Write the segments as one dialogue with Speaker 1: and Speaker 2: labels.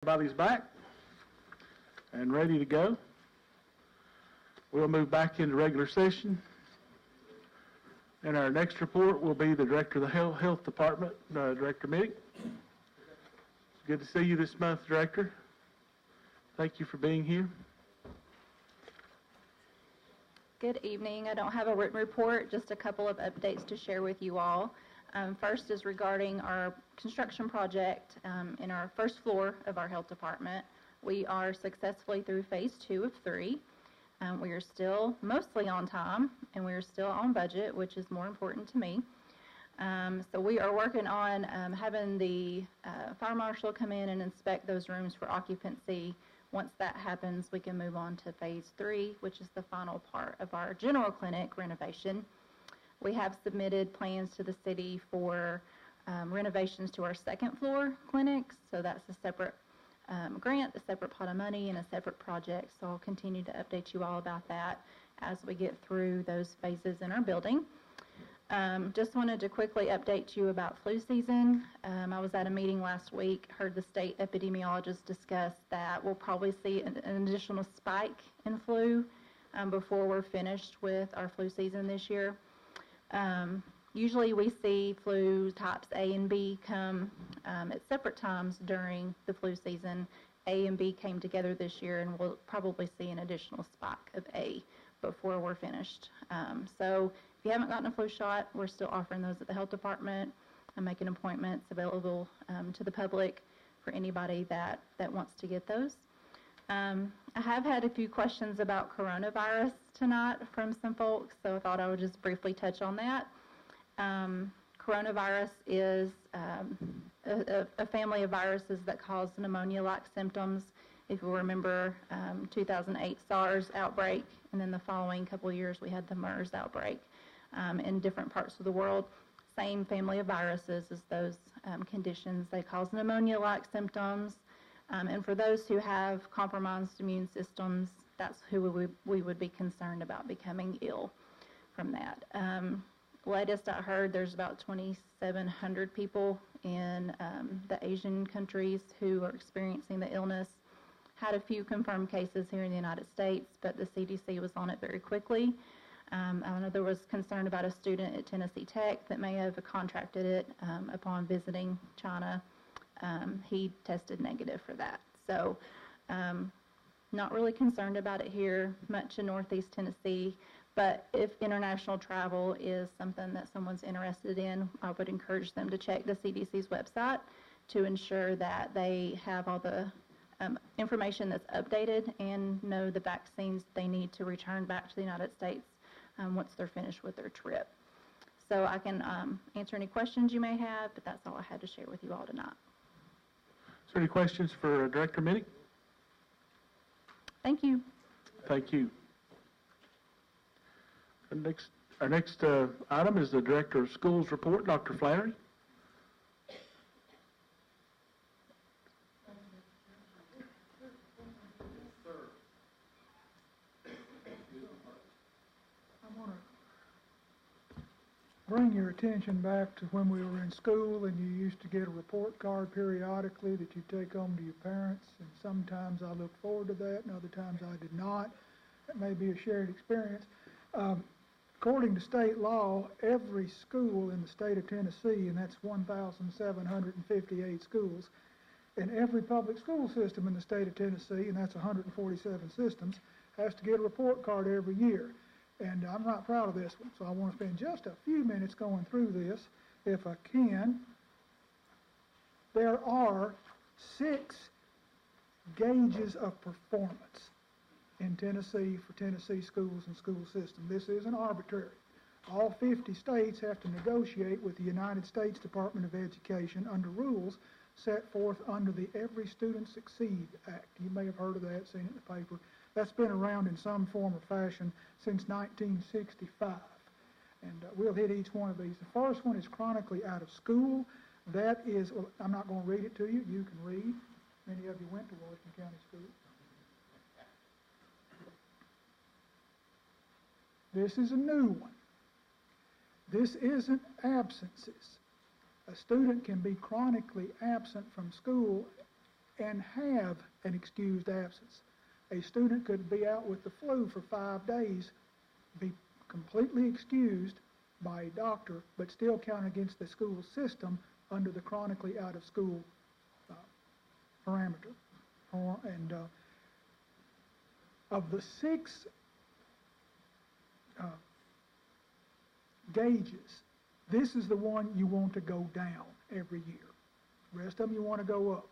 Speaker 1: Everybody's back and ready to go. We'll move back into regular session. And our next report will be the Director of the Health Department, Director Middick. It's good to see you this month, Director. Thank you for being here.
Speaker 2: Good evening. I don't have a written report, just a couple of updates to share with you all. First is regarding our construction project in our first floor of our health department. We are successfully through phase 2 of 3. We are still mostly on time, and we are still on budget, which is more important to me. So we are working on having the fire marshal come in and inspect those rooms for occupancy. Once that happens, we can move on to phase 3, which is the final part of our general clinic renovation. We have submitted plans to the city for renovations to our second floor clinics, so that's a separate grant, a separate pot of money, and a separate project. So I'll continue to update you all about that as we get through those phases in our building. Just wanted to quickly update you about flu season. I was at a meeting last week, heard the state epidemiologist discuss that we'll probably see an additional spike in flu before we're finished with our flu season this year. Usually we see flu types A and B come at separate times during the flu season. A and B came together this year, and we'll probably see an additional spike of A before we're finished. So if you haven't gotten a flu shot, we're still offering those at the health department and making appointments available to the public for anybody that wants to get those. I have had a few questions about coronavirus tonight from some folks, so I thought I would just briefly touch on that. Coronavirus is a family of viruses that cause pneumonia-like symptoms. If you remember 2008 SARS outbreak, and then the following couple of years we had the MERS outbreak in different parts of the world. Same family of viruses as those conditions. They cause pneumonia-like symptoms. And for those who have compromised immune systems, that's who we would be concerned about becoming ill from that. Latest I heard, there's about 2,700 people in the Asian countries who are experiencing the illness. Had a few confirmed cases here in the United States, but the CDC was on it very quickly. I know there was concern about a student at Tennessee Tech that may have contracted it upon visiting China. He tested negative for that. So not really concerned about it here much in Northeast Tennessee, but if international travel is something that someone's interested in, I would encourage them to check the CDC's website to ensure that they have all the information that's updated and know the vaccines they need to return back to the United States once they're finished with their trip. So I can answer any questions you may have, but that's all I had to share with you all tonight.
Speaker 1: Is there any questions for Director Middick?
Speaker 2: Thank you.
Speaker 1: Thank you. Our next item is the Director of Schools report, Dr. Flannery.
Speaker 3: Bring your attention back to when we were in school and you used to get a report card periodically that you take home to your parents, and sometimes I look forward to that and other times I did not. That may be a shared experience. According to state law, every school in the state of Tennessee, and that's 1,758 schools, and every public school system in the state of Tennessee, and that's 147 systems, has to get a report card every year. And I'm not proud of this one, so I want to spend just a few minutes going through this, if I can. There are 6 gauges of performance in Tennessee for Tennessee schools and school system. This isn't arbitrary. All 50 states have to negotiate with the United States Department of Education under rules set forth under the Every Student Succeed Act. You may have heard of that, seen it in the paper. That's been around in some form or fashion since 1965. And we'll hit each one of these. The first one is chronically out of school. That is, well, I'm not going to read it to you. You can read. Many of you went to Washington County School. This is a new one. This isn't absences. A student can be chronically absent from school and have an excused absence. A student could be out with the flu for 5 days, be completely excused by a doctor, but still count against the school system under the chronically out of school parameter. And of the 6 gauges, this is the one you want to go down every year. The rest of them you want to go up.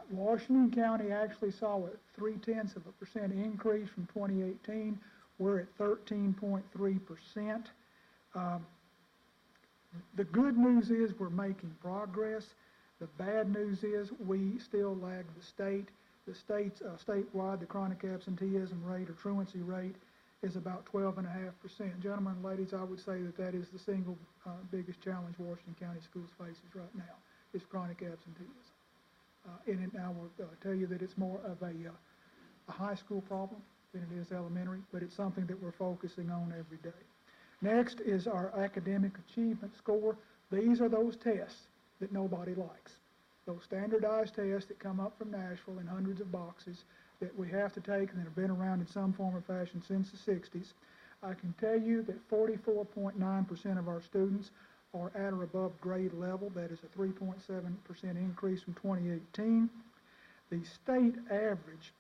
Speaker 3: Washington County actually saw a 0.3% increase from 2018. We're at 13.3%. The good news is we're making progress. The bad news is we still lag the state. The state's statewide, the chronic absenteeism rate or truancy rate is about 12.5%. Gentlemen and ladies, I would say that that is the single biggest challenge Washington County Schools faces right now is chronic absenteeism. And I will tell you that it's more of a high school problem than it is elementary, but it's something that we're focusing on every day. Next is our academic achievement score. These are those tests that nobody likes. Those standardized tests that come up from Nashville in hundreds of boxes that we have to take and that have been around in some form or fashion since the 60s. I can tell you that 44.9% of our students are at or above grade level. That is a 3.7% increase from 2018. The state average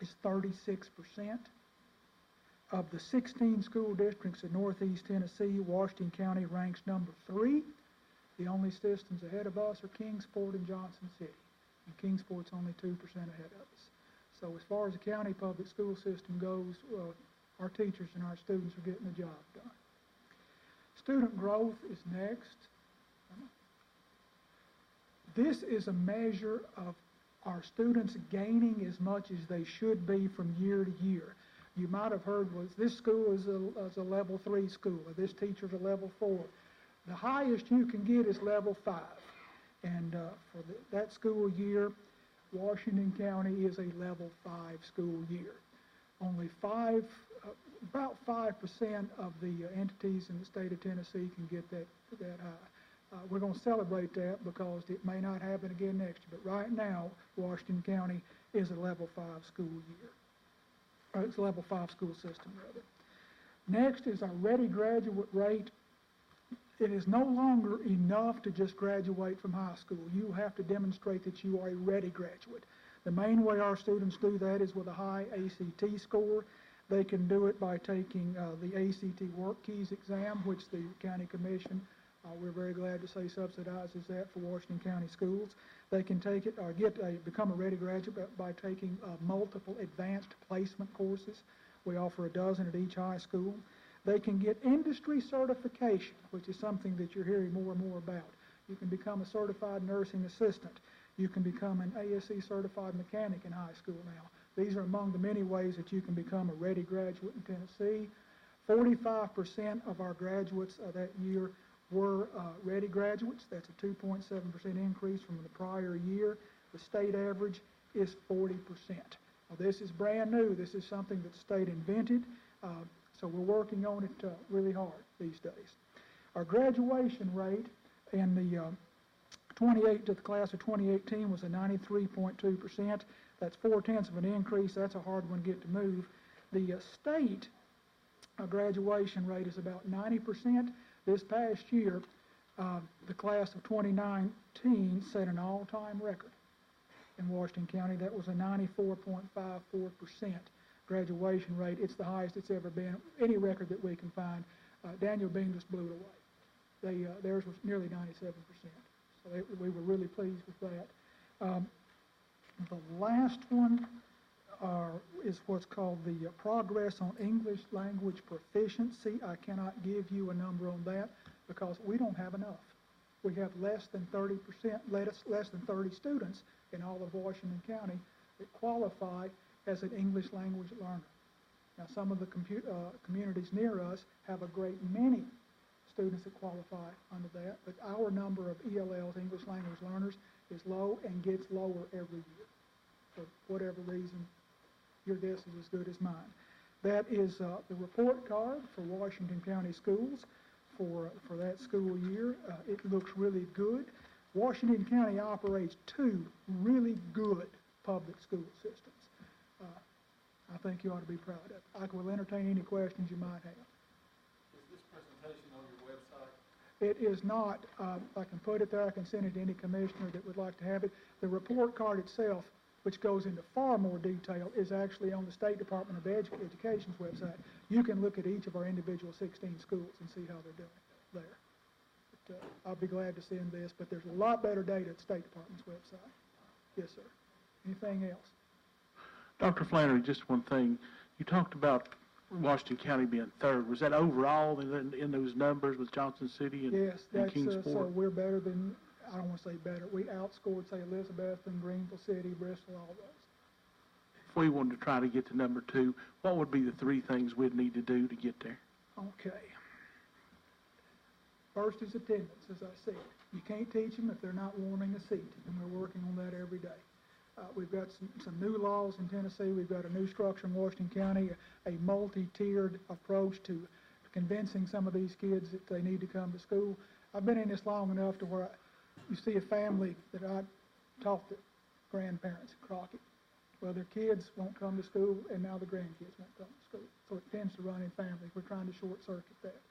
Speaker 3: is 36%. Of the 16 school districts in Northeast Tennessee, Washington County ranks number 3. The only systems ahead of us are Kingsport and Johnson City. And Kingsport's only 2% ahead of us. So as far as the county public school system goes, our teachers and our students are getting the job done. Student growth is next. This is a measure of our students gaining as much as they should be from year to year. You might have heard was this school is a level 3 school, or this teacher's a level 4. The highest you can get is level 5. And for that school year, Washington County is a level 5 school year. Only about 5% of the entities in the state of Tennessee can get that high. We're going to celebrate that because it may not happen again next year. But right now, Washington County is a level 5 school year. Or it's a level 5 school system, rather. Next is our ready graduate rate. It is no longer enough to just graduate from high school. You have to demonstrate that you are a ready graduate. The main way our students do that is with a high ACT score. They can do it by taking the ACT Work Keys exam, which the County Commission, we're very glad to say, subsidizes that for Washington County schools. They can take it or become a ready graduate by taking multiple advanced placement courses. We offer a dozen at each high school. They can get industry certification, which is something that you're hearing more and more about. You can become a certified nursing assistant. You can become an ASE certified mechanic in high school now. These are among the many ways that you can become a ready graduate in Tennessee. 45% of our graduates that year were ready graduates. That's a 2.7% increase from the prior year. The state average is 40%. Now, this is brand new. This is something that the state invented. So we're working on it really hard these days. Our graduation rate in the the class of 2018 was a 93.2%. That's 0.4 of an increase. That's a hard one to get to move. The state graduation rate is about 90%. This past year, the class of 2019 set an all-time record in Washington County. That was a 94.54% graduation rate. It's the highest it's ever been. Any record that we can find. Daniel Bean just blew it away. Theirs was nearly 97%. So we were really pleased with that. The last one is what's called the progress on English language proficiency. I cannot give you a number on that because we don't have enough. We have less than 30%, less than 30 students in all of Washington County that qualify as an English language learner. Now, some of the communities near us have a great many students that qualify under that, but our number of ELLs, English language learners, is low and gets lower every year. For whatever reason, your guess is as good as mine. That is the report card for Washington County Schools for that school year. It looks really good. Washington County operates 2 really good public school systems. I think you ought to be proud of it. I will entertain any questions you might have.
Speaker 4: Is this presentation on your website?
Speaker 3: It is not. I can put it there. I can send it to any commissioner that would like to have it. The report card itself, which goes into far more detail, is actually on the State Department of Education's website. You can look at each of our individual 16 schools and see how they're doing there. But, I'll be glad to send this, but there's a lot better data at the State Department's website. Yes, sir. Anything else?
Speaker 1: Dr. Flannery, just one thing. You talked about Washington County being third. Was that overall in those numbers with Johnson City and,
Speaker 3: yes, that's,
Speaker 1: Kingsport?
Speaker 3: so we're better than, I don't want to say better, we outscored, say, Elizabeth and Greenville City, Bristol, all those.
Speaker 1: If we wanted to try to get to number 2, what would be the 3 things we'd need to do to get there?
Speaker 3: Okay. First is attendance, as I said. You can't teach them if they're not warming a seat, and we're working on that every day. We've got some new laws in Tennessee. We've got a new structure in Washington County, a multi-tiered approach to convincing some of these kids that they need to come to school. I've been in this long enough to where you see a family that I taught the grandparents at Crockett. Well, their kids won't come to school, and now the grandkids won't come to school. So it tends to run in families. We're trying to short-circuit that.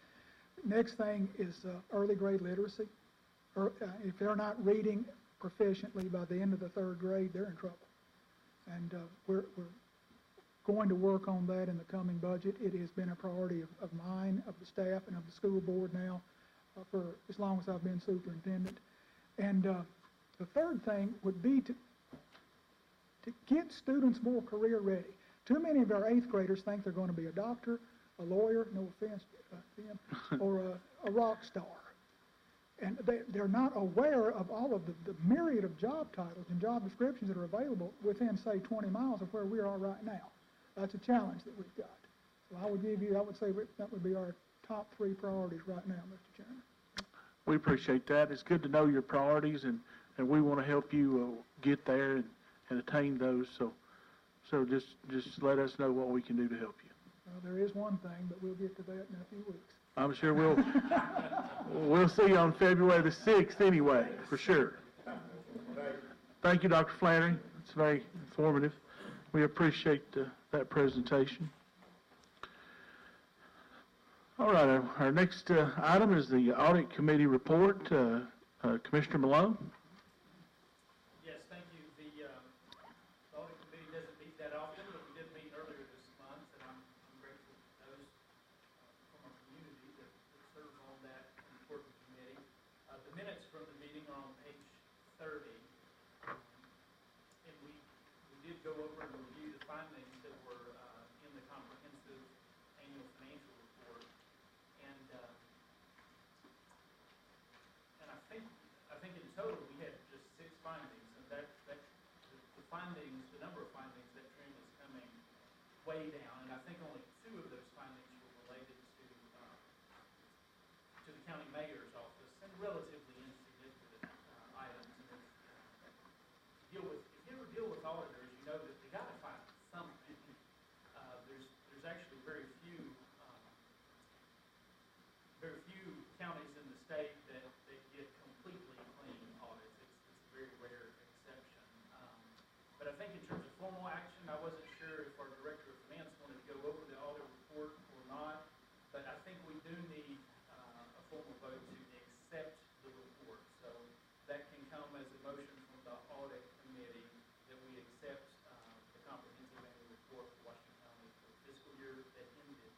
Speaker 3: Next thing is early grade literacy. If they're not reading proficiently by the end of the 3rd grade, they're in trouble. And we're going to work on that in the coming budget. It has been a priority of mine, of the staff, and of the school board now for as long as I've been superintendent. And the third thing would be to get students more career ready. Too many of our 8th graders think they're going to be a doctor, a lawyer, no offense to them, or a rock star. And they're not aware of all of the myriad of job titles and job descriptions that are available within, say, 20 miles of where we are right now. That's a challenge that we've got. So I would say that would be our top 3 priorities right now, Mr. Chairman.
Speaker 1: We appreciate that. It's good to know your priorities, and we want to help you get there and attain those. So just let us know what we can do to help you.
Speaker 3: Well, there is one thing, but we'll get to that in a few weeks.
Speaker 1: I'm sure we'll see you on February the 6th anyway, for sure. Thank you, Dr. Flannery. It's very informative. We appreciate that presentation. All right, our next item is the Audit Committee report. Commissioner Malone.
Speaker 5: Yes, thank you. The Audit Committee doesn't meet that often, but we did meet earlier this month, and I'm grateful to those from our community that serve on that important committee. The minutes from the meeting are on page 30, and we did go over and review the findings that were in the comprehensive annual financial report, and I think in total we had just 6 findings, and the findings, the number of findings, that trend is coming way down, and I think only 2 of those findings were related to the county mayor's office, and relatively insignificant items. And if you ever deal with auditors, you know that they got to find something. There's actually very few counties in the state that get completely clean audits. It's a very rare exception. But I think in terms of formal action, I wasn't sure if our Director of Finance wanted to go over the audit report or not, but I think we do need a formal vote to accept the report. So that can come as a motion from the Audit Committee that we accept the comprehensive annual report for Washington County for the fiscal year that ended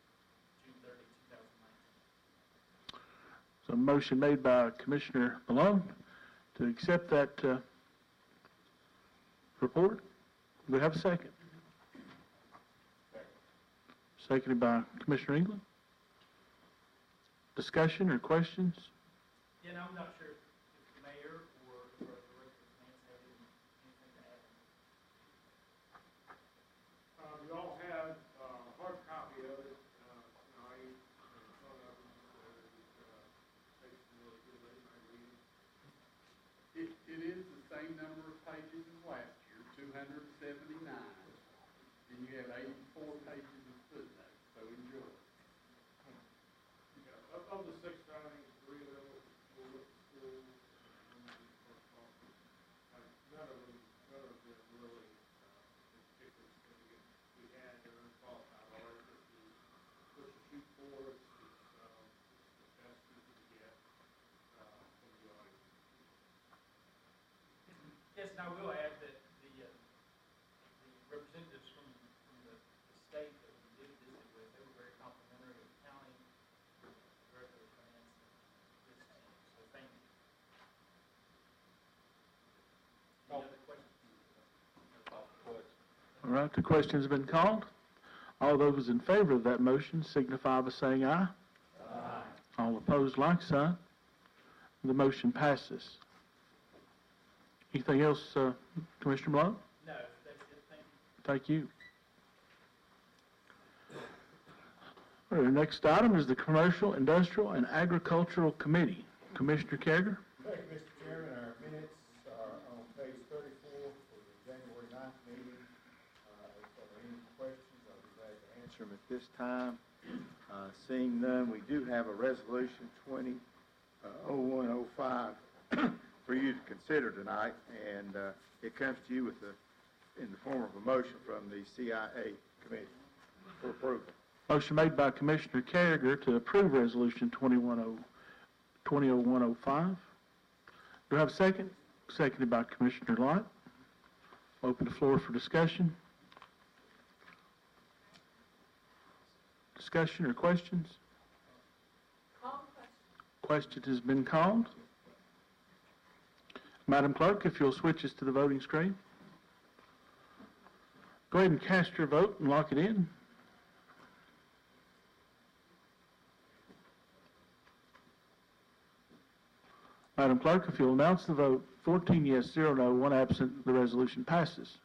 Speaker 5: June 30, 2019.
Speaker 1: So a motion made by Commissioner Malone to accept that report. Do we have a second? Seconded by Commissioner England. Discussion or questions?
Speaker 5: Yeah, no, I'm not sure if the mayor or if our Director of Finance have anything to add.
Speaker 4: You all have a hard copy of it tonight. One of them takes some really good reading. It is the same number of pages as last year, 279. And you have 84 pages of footnotes, so enjoy it. Of the 6 findings, 3 of them were at school.
Speaker 5: I will add that the representatives from the state that we did visit with, they were very complimentary of the county, director of finance, and this team, so thank you. Any other questions?
Speaker 1: All right, the question's been called. All those in favor of that motion signify by saying aye.
Speaker 5: Aye.
Speaker 1: All opposed, like sign. The motion passes. Anything else, Commissioner Blount?
Speaker 5: No, that's it, thank you.
Speaker 1: Thank you. All right, the next item is the Commercial, Industrial, and Agricultural Committee. Commissioner Carriger?
Speaker 6: Thank you, Mr. Chairman. Our minutes are on page 34 for the January 9th meeting. If there are any questions, I'll be glad to answer them at this time. Seeing none, we do have a resolution 20-0105 for you to consider tonight, and it comes to you in the form of a motion from the CIA committee for approval.
Speaker 1: Motion made by Commissioner Carriger to approve Resolution 20-0105. Do I have a second? Seconded by Commissioner Lott. Open the floor for discussion. Discussion or questions? Question has been called. Madam Clerk, if you'll switch us to the voting screen. Go ahead and cast your vote and lock it in. Madam Clerk, if you'll announce the vote, 14 yes, 0 no, 1 absent, the resolution passes.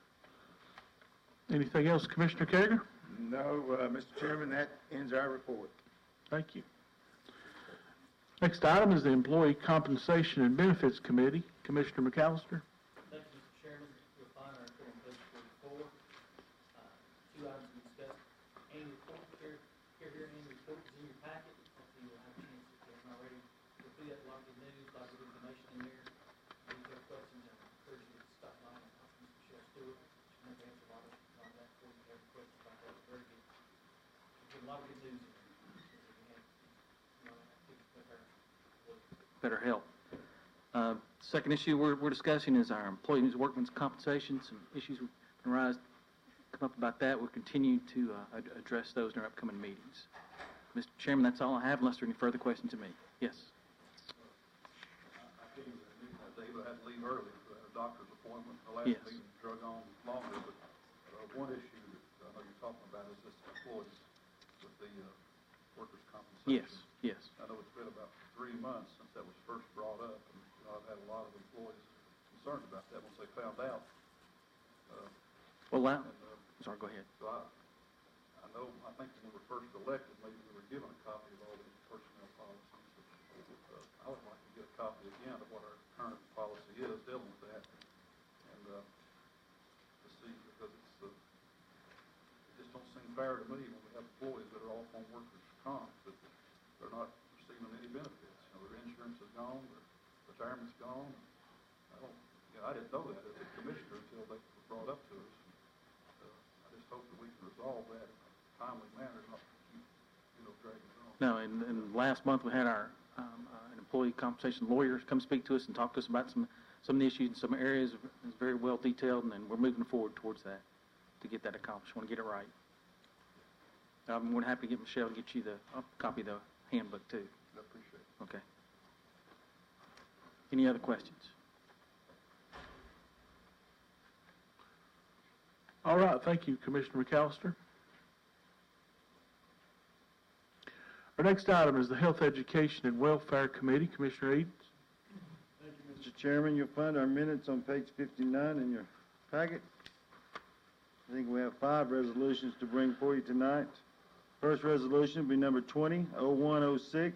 Speaker 1: Anything else, Commissioner Carriger?
Speaker 6: No, Mr. Chairman, that ends our report.
Speaker 1: Thank you. Next item is the Employee Compensation and Benefits Committee. Commissioner McAllister.
Speaker 7: Thank you, Mr. Chairman. You'll find our report on page 44. Two items to discuss. Annual report, here, annual report is in your packet. Hopefully you'll have a chance, if you haven't already, to do that. A lot of good news, a lot of good information in there. If you have questions, I encourage you to stop by and talk to Ms. Michelle Stewart. She may answer a lot of that for you. If you have questions about that, it's very good. There's a lot of good news in there. Better help. Second issue we're discussing is our employees' workmen's compensation. Some issues can arise, come up about that. We'll continue to address those in our upcoming meetings. Mr. Chairman, that's all I have unless there are any further questions to me. Yes.
Speaker 8: I had to leave early for a doctor's appointment. The last
Speaker 7: Yes.
Speaker 8: meeting drug on longer, but one issue that I know you're talking about is this employees with the workers' compensation.
Speaker 7: Yes. Yes.
Speaker 8: I know it's been about 3 months since that was first brought up, and I've had a lot of employees concerned about that once they found out.
Speaker 7: Sorry, go ahead.
Speaker 8: So I know, I think when we were first elected, maybe we were given a copy of all these personnel policies. But, I would like to get a copy again of what our current policy is dealing with that, and to see, because it just don't seem fair to me when we have employees that are off on workers' comp, that they're not receiving any benefits. You know, their insurance is gone, their retirement's gone. I didn't know that as a commissioner until they were brought up to us. I just hope that we can resolve that in a timely manner, not keep, dragging it on.
Speaker 7: No, and last month we had our an employee compensation lawyer come speak to us and talk to us about some of the issues in some areas. It's very well detailed, and then we're moving forward towards that to get that accomplished. We want to get it right. I'm more than happy to get Michelle to get you a copy of the handbook too.
Speaker 8: I appreciate it.
Speaker 7: Okay. Any other questions?
Speaker 1: All right, thank you, Commissioner McAllister. Our next item is the Health, Education, and Welfare Committee. Commissioner Edens.
Speaker 6: Thank you, Mr. Chairman. You'll find our minutes on page 59 in your packet. I think we have 5 resolutions to bring for you tonight. First resolution will be number 20-0106,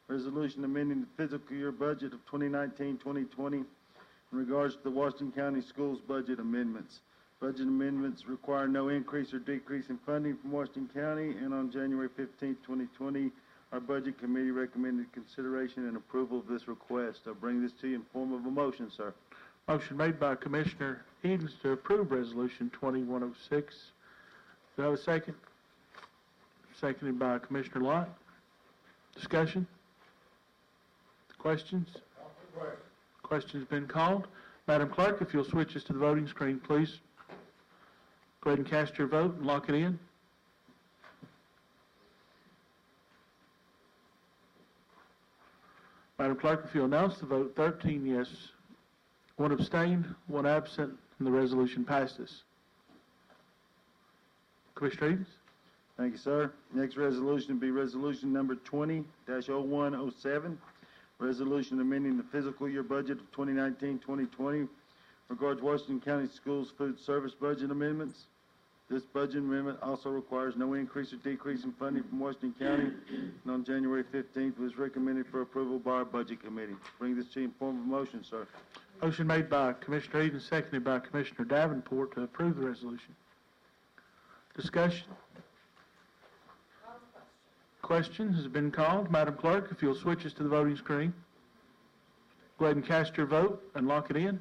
Speaker 6: resolution amending the fiscal year budget of 2019-2020 in regards to the Washington County Schools budget amendments. Budget amendments require no increase or decrease in funding from Washington County, and on January 15, 2020, our Budget Committee recommended consideration and approval of this request. I'll bring this to you in form of a motion, sir.
Speaker 1: Motion made by Commissioner Edens to approve Resolution 2106. Do I have a second? Seconded by Commissioner Lott. Discussion? Questions? Questions been called. Madam Clerk, if you'll switch us to the voting screen, please. Go ahead and cast your vote and lock it in. Madam Clerk, if you'll announce the vote, 13 yes, 1 abstained, 1 absent, and the resolution passes. Commissioner Edens?
Speaker 6: Thank you, sir. Next resolution will be resolution number 20-0107, resolution amending the fiscal year budget of 2019-2020 regards Washington County Schools food service budget amendments. This budget amendment also requires no increase or decrease in funding from Washington County, and on January 15th was recommended for approval by our Budget Committee. Bring this to you in form of a motion, sir.
Speaker 1: Motion made by Commissioner Edens, seconded by Commissioner Davenport to approve the resolution. Discussion? Question has been called. Madam Clerk, if you'll switch us to the voting screen. Go ahead and cast your vote and lock it in.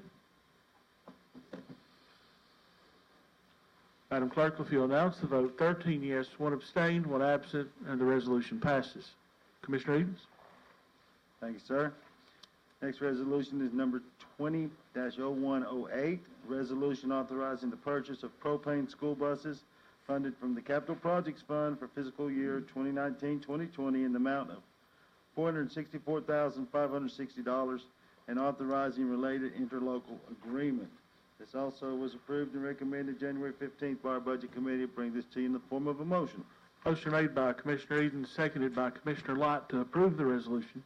Speaker 1: Madam Clerk, if you'll announce the vote, 13 yes, 1 abstained, 1 absent, and the resolution passes. Commissioner Edens?
Speaker 6: Thank you, sir. Next resolution is number 20-0108, resolution authorizing the purchase of propane school buses funded from the Capital Projects Fund for fiscal year 2019-2020 in the amount of $464,560 and authorizing related interlocal agreement. This also was approved and recommended January 15th by our Budget Committee. Bring this to you in the form of a motion.
Speaker 1: Motion made by Commissioner Edens, seconded by Commissioner Lott to approve the resolution.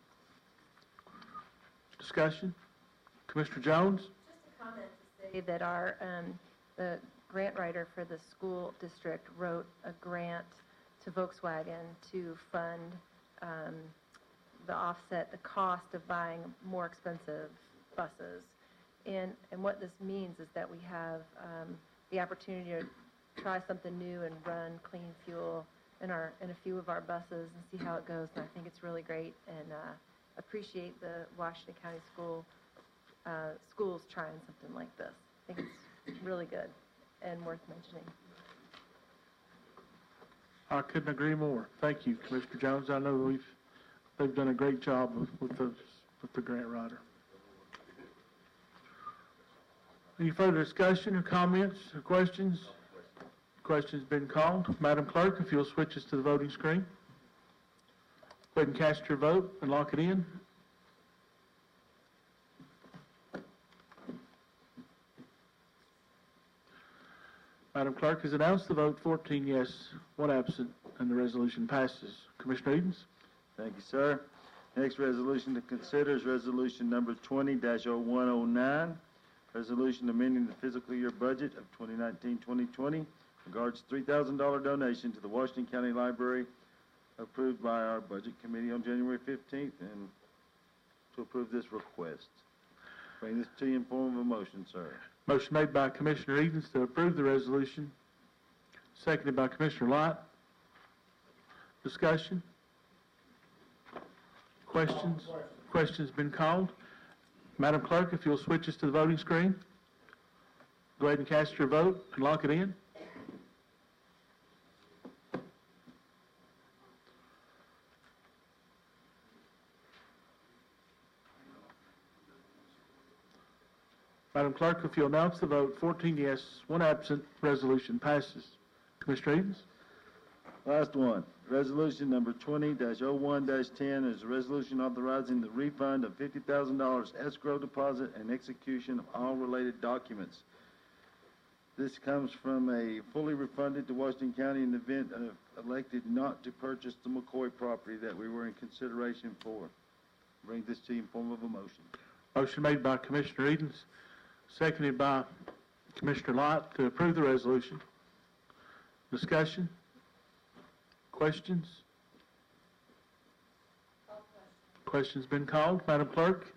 Speaker 1: Discussion? Commissioner Jones?
Speaker 9: Just a comment to say that our, the grant writer for the school district wrote a grant to Volkswagen to fund the offset, the cost of buying more expensive buses. And what this means is that we have the opportunity to try something new and run clean fuel in a few of our buses and see how it goes. And I think it's really great, and appreciate the Washington County schools trying something like this. I think it's really good and worth mentioning.
Speaker 1: I couldn't agree more. Thank you, Commissioner Jones. I know they've done a great job with the grant writer. Any further discussion or comments or questions? Question's been called. Madam Clerk, if you'll switch us to the voting screen. Go ahead and cast your vote and lock it in. Madam Clerk has announced the vote, 14 yes, 1 absent, and the resolution passes. Commissioner Edens?
Speaker 6: Thank you, sir. Next resolution to consider is resolution number 20-0109, resolution amending the fiscal year budget of 2019-2020 regards $3,000 donation to the Washington County Library approved by our Budget Committee on January 15th and to approve this request. Bring this to you in form of a motion, sir.
Speaker 1: Motion made by Commissioner Edens to approve the resolution, seconded by Commissioner Lott. Discussion? Questions? Questions been called. Madam Clerk, if you'll switch us to the voting screen. Go ahead and cast your vote and lock it in. Madam Clerk, if you'll announce the vote, 14 yes, 1 absent, resolution passes. Commissioner Edens?
Speaker 6: Last one. Resolution number 20-01-10 is a resolution authorizing the refund of $50,000 escrow deposit and execution of all related documents. This comes from a fully refunded to Washington County in the event of elected not to purchase the McCoy property that we were in consideration for. Bring this to you in form of a motion.
Speaker 1: Motion made by Commissioner Edens, seconded by Commissioner Lott to approve the resolution. Discussion? Questions? Questions been called. Madam Clerk,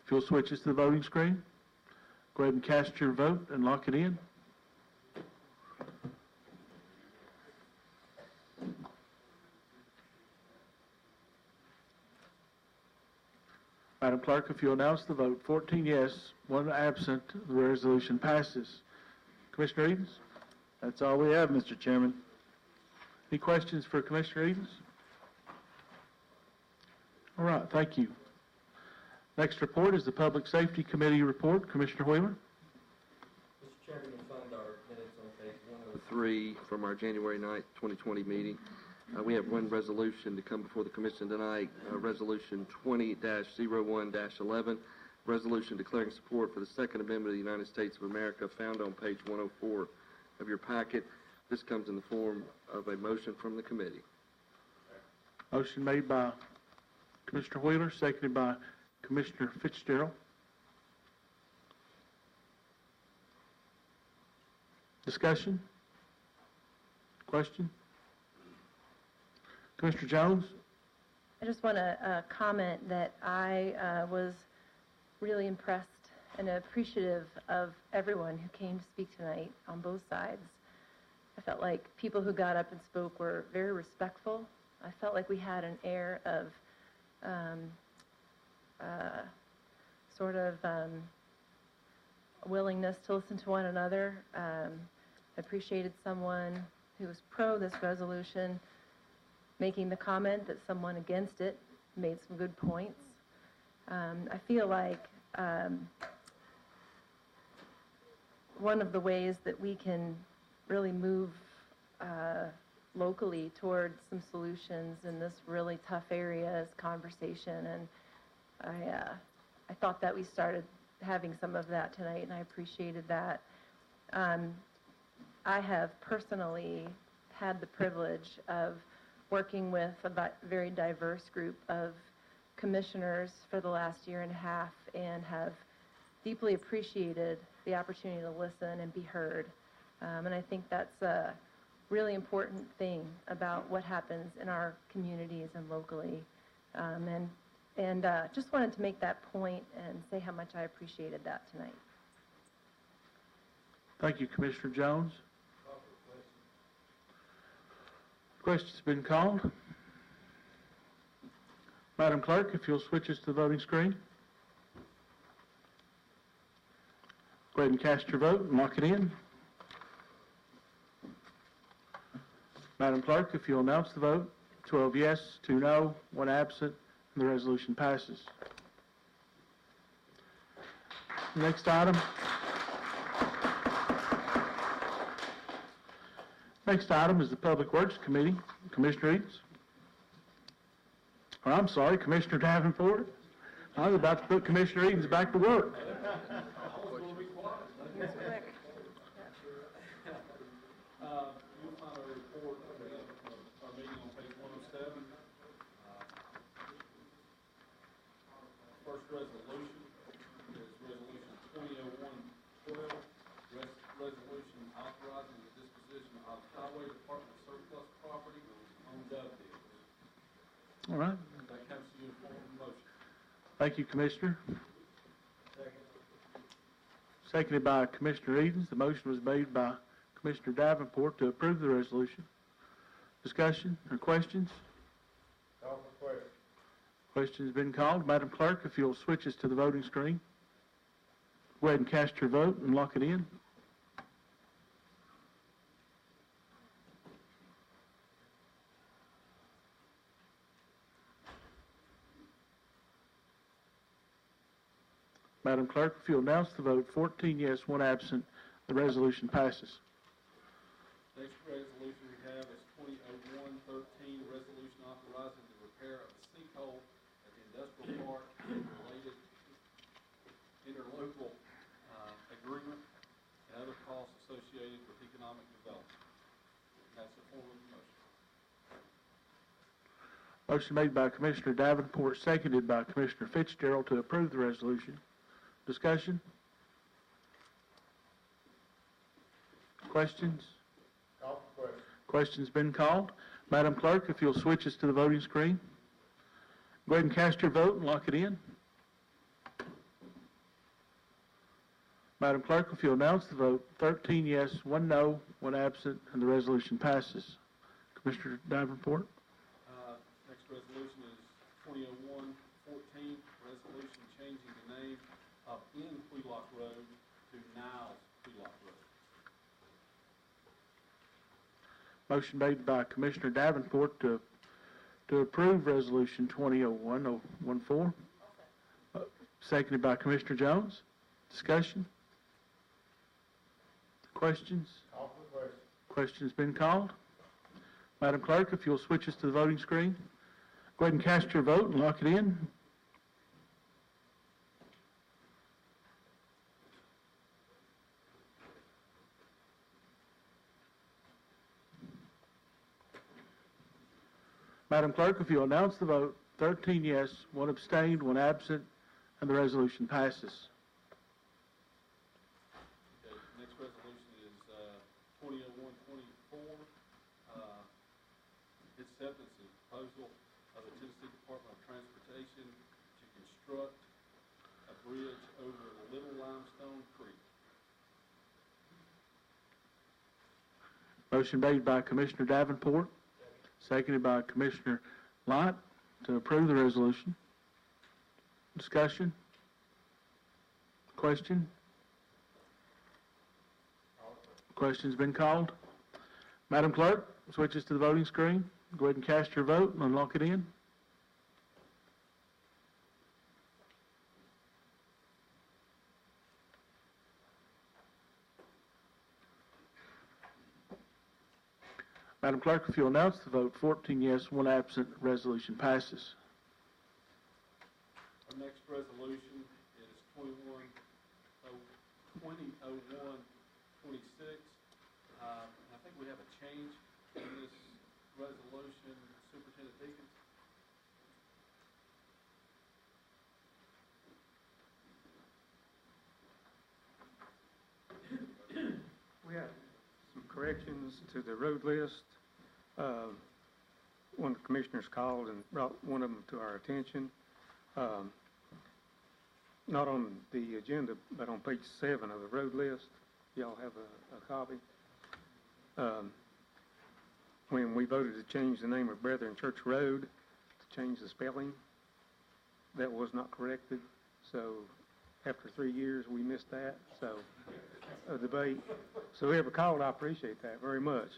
Speaker 1: if you'll switch us to the voting screen. Go ahead and cast your vote and lock it in. Madam Clerk, if you'll announce the vote, 14 yes, 1 absent, the resolution passes. Commissioner Edens?
Speaker 6: That's all we have, Mr. Chairman.
Speaker 1: Any questions for Commissioner Edens? All right, thank you. Next report is the Public Safety Committee report. Commissioner Wheeler.
Speaker 10: Mr. Chairman, you'll find our minutes on page 103 from our January 9th, 2020 meeting. We have one resolution to come before the Commission tonight, Resolution 20-01-11, resolution declaring support for the Second Amendment of the United States of America, found on page 104 of your packet. This comes in the form of a motion from the committee.
Speaker 1: Motion made by Commissioner Wheeler, seconded by Commissioner Fitzgerald. Discussion? Question? Commissioner Jones?
Speaker 9: I just want to comment that I was really impressed and appreciative of everyone who came to speak tonight on both sides. I felt like people who got up and spoke were very respectful. I felt like we had an air of willingness to listen to one another. I appreciated someone who was pro this resolution making the comment that someone against it made some good points. I feel like one of the ways that we can really move locally towards some solutions in this really tough area is conversation, and I thought that we started having some of that tonight, and I appreciated that. I have personally had the privilege of working with a very diverse group of commissioners for the last year and a half, and have deeply appreciated the opportunity to listen and be heard. And I think that's a really important thing about what happens in our communities and locally. And just wanted to make that point and say how much I appreciated that tonight.
Speaker 1: Thank you, Commissioner Jones. Question's been called. Madam Clerk, if you'll switch us to the voting screen. Go ahead and cast your vote and lock it in. Madam Clerk, if you'll announce the vote, 12 yes, 2 no, 1 absent, and the resolution passes. Next item. Next item is the Public Works Committee. Commissioner Eads. Or I'm sorry, Commissioner Davenport. I was about to put Commissioner Eads back to work.
Speaker 8: You'll find a report of our meeting on page 107. First resolution is resolution 2001-12, resolution authorizing the disposition of highway department surplus property on Dove deals.
Speaker 1: All right.
Speaker 8: That comes to you in form of motion.
Speaker 1: Thank you, Commissioner. Seconded by Commissioner Edens. The motion was made by Commissioner Davenport to approve the resolution. Discussion or questions?
Speaker 4: Call for question.
Speaker 1: Question's been called. Madam Clerk, if you'll switch us to the voting screen. Go ahead and cast your vote and lock it in. Madam Clerk, if you'll announce the vote, 14 yes, 1 absent, the resolution passes.
Speaker 8: Next resolution we have is 2001-13, resolution authorizing the repair of a sinkhole at the industrial park and related interlocal agreement and other costs associated with economic development. That's the form of the motion.
Speaker 1: Motion made by Commissioner Davenport, seconded by Commissioner Fitzgerald to approve the resolution. Discussion? Questions?
Speaker 4: Call for question.
Speaker 1: Question's been called. Madam Clerk, if you'll switch us to the voting screen. Go ahead and cast your vote and lock it in. Madam Clerk, if you'll announce the vote, 13 yes, 1 no, 1 absent, and the resolution passes. Commissioner Davenport.
Speaker 8: Next resolution is 2001-14, resolution changing the name of In Wheelock Road to Niles Wheelock Road.
Speaker 1: Motion made by Commissioner Davenport to approve resolution 2001-014. seconded by Commissioner Jones. Discussion? Questions?
Speaker 4: Call for the question.
Speaker 1: Question's been called. Madam Clerk, if you'll switch us to the voting screen. Go ahead and cast your vote and lock it in. Madam Clerk, if you'll announce the vote, 13 yes, 1 abstained, 1 absent, and the resolution passes.
Speaker 8: Okay, next resolution is, 2001-24, acceptance of proposal of the Tennessee Department of Transportation to construct a bridge over Little Limestone Creek.
Speaker 1: Motion made by Commissioner Davenport, seconded by Commissioner Lott to approve the resolution. Discussion? Question? Question's been called. Madam Clerk, switch us to the voting screen. Go ahead and cast your vote and unlock it in. Madam Clerk, if you'll announce the vote, 14 yes, 1 absent, resolution passes.
Speaker 8: Our next resolution is 2001-26. I think we have a change in this resolution, Superintendent Deacons.
Speaker 11: We have some corrections to the road list. One of the commissioners called and brought one of them to our attention. Not on the agenda, but on page 7 of the road list. Y'all have a copy. When we voted to change the name of Brethren Church Road, to change the spelling, that was not corrected. So after 3 years, we missed that. So a debate. So whoever called, I appreciate that very much.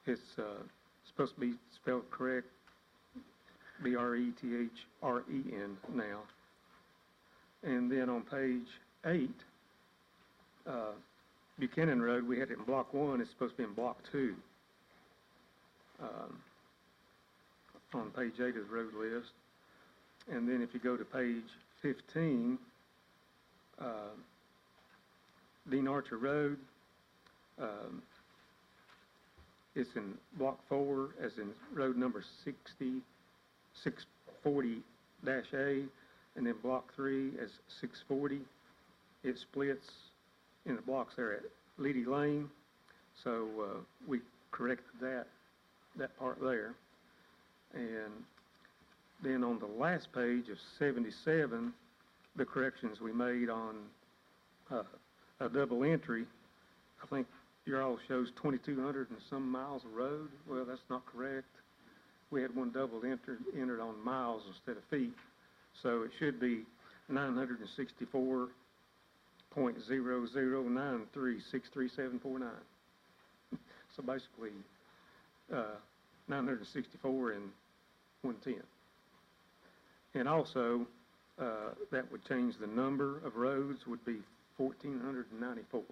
Speaker 11: It's supposed to be spelled correct, B-R-E-T-H-R-E-N now. And then on page 8, Buchanan Road, we had it in block 1, it's supposed to be in block 2. On page 8 of the road list. And then if you go to page 15, Dean Archer Road, it's in block 4 as in road number 640-A, and then block 3 as 640. It splits in the blocks there at Leedy Lane, so we corrected that part there. And then on the last page of 77, the corrections we made on a double entry, I think your all shows 2,200 and some miles of road. Well, that's not correct. We had one double entered on miles instead of feet, so it should be 964.0093633749. So basically, 964 and 110. And also, that would change the number of roads, would be 1,494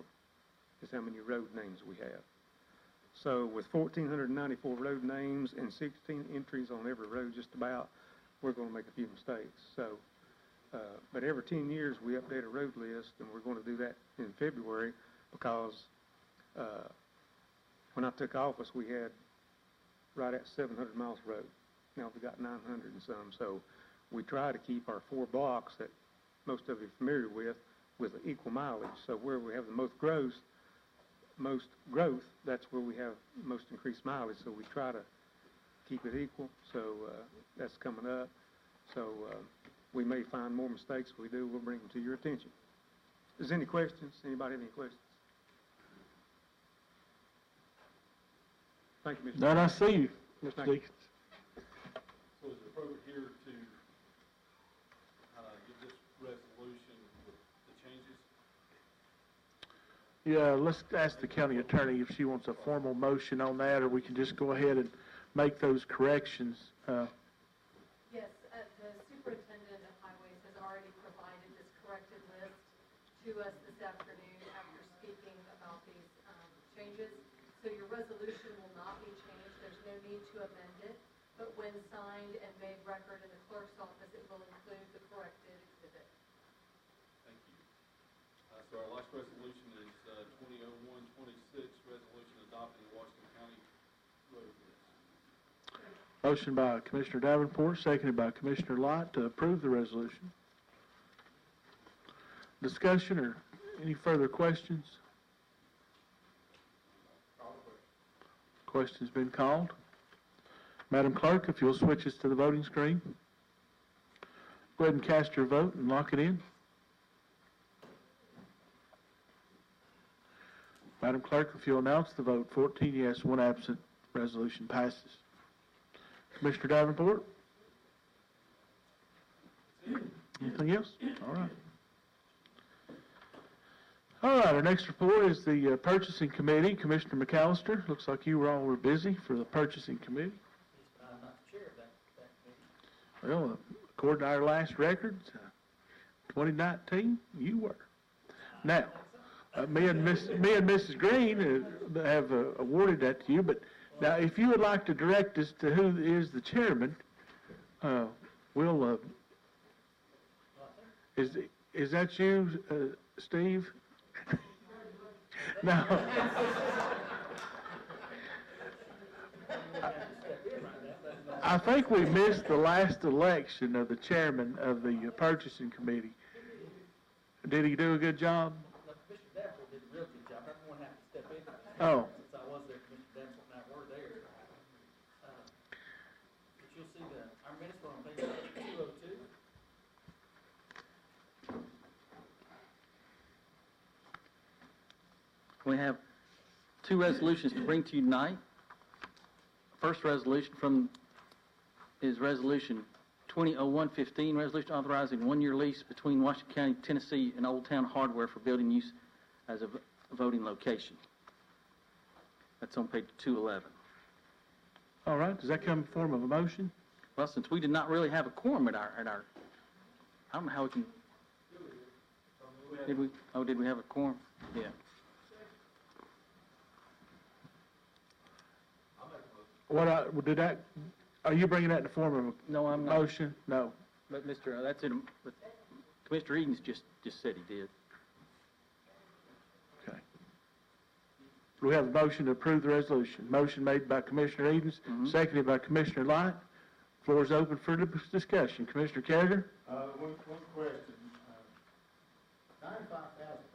Speaker 11: is how many road names we have. So with 1,494 road names and 16 entries on every road just about, we're going to make a few mistakes. So, but every 10 years we update a road list, and we're going to do that in February because when I took office we had right at 700 miles of road. Now we've got 900 and some, so we try to keep our 4 blocks that most of you are familiar with equal mileage. So where we have the most growth, that's where we have most increased mileage. So we try to keep it equal. So that's coming up. So we may find more mistakes. If we do, we'll bring them to your attention. Is there any questions? Anybody have any questions? Thank you, Mr.
Speaker 1: Then I see you, Mr.
Speaker 11: Thank you.
Speaker 1: Deacons.
Speaker 8: So is it appropriate here to give this resolution with the changes?
Speaker 1: Yeah, let's ask the county attorney if she wants a formal motion on that, or we can just go ahead and make those corrections.
Speaker 9: Yes,
Speaker 12: to us this afternoon after speaking about these changes. So your resolution will not be changed. There's no need to amend it. But when signed and made record in the clerk's office, it will include the corrected exhibit.
Speaker 8: Thank you. So our last resolution is 2001-26, resolution adopting Washington County road list.
Speaker 1: Motion by Commissioner Davenport, seconded by Commissioner Lott to approve the resolution. Discussion or any further questions? Question's been called. Madam Clerk, if you'll switch us to the voting screen. Go ahead and cast your vote and lock it in. Madam Clerk, if you'll announce the vote, 14 yes, 1 absent, resolution passes. Commissioner Davenport? Anything else? All right. All right, our next report is the Purchasing Committee. Commissioner McAllister, looks like you all were busy for the Purchasing Committee.
Speaker 7: I'm not the chair of that committee.
Speaker 1: Well, according to our last records, 2019, you were. Now, me and Mrs. Green have awarded that to you, but now if you would like to direct us to who is the chairman, we'll, is that you, Steve? No. I think we missed the last election of the chairman of the Purchasing Committee. Did he do a good job?
Speaker 7: Mr. Davenport did a real good job. I'm going to have to step in.
Speaker 1: Oh.
Speaker 7: Since I was there, Mr. Davenport and I were there. But you'll see our minutes were on page 202. We have two resolutions to bring to you tonight. First resolution is Resolution 2001-15, resolution authorizing 1-year lease between Washington County, Tennessee, and Old Town Hardware for building use as a voting location. That's on page 211.
Speaker 1: All right. Does that come in the form of a motion?
Speaker 7: Well, since we did not really have a quorum at our I don't know how we can. Did we? Oh, did we have a quorum? Yeah.
Speaker 1: Are you bringing that in the form of a
Speaker 7: No, I'm not.
Speaker 1: motion? No.
Speaker 7: But Mr. That's it. But Commissioner Edens just said he did.
Speaker 1: Okay. We have a motion to approve the resolution. Motion made by Commissioner Edens, seconded by Commissioner Light. Floor is open for discussion. Commissioner Carriger?
Speaker 4: One question. $95,000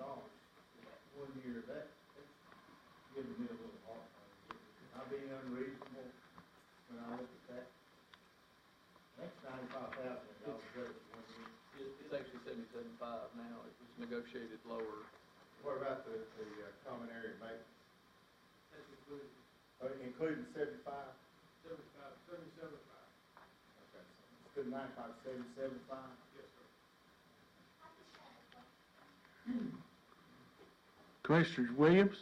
Speaker 4: 1 year, that's giving me a little hard time. Am I being unreasonable when I look at that? That's $95,000 better than 1 year.
Speaker 10: It's actually 77.5 now. It was negotiated lower.
Speaker 4: What about the common area maintenance?
Speaker 5: That's included.
Speaker 4: Including 75?
Speaker 5: 77.5.
Speaker 4: Okay, so it's 95, 77.5?
Speaker 5: Yes, sir.
Speaker 1: Commissioner Williams?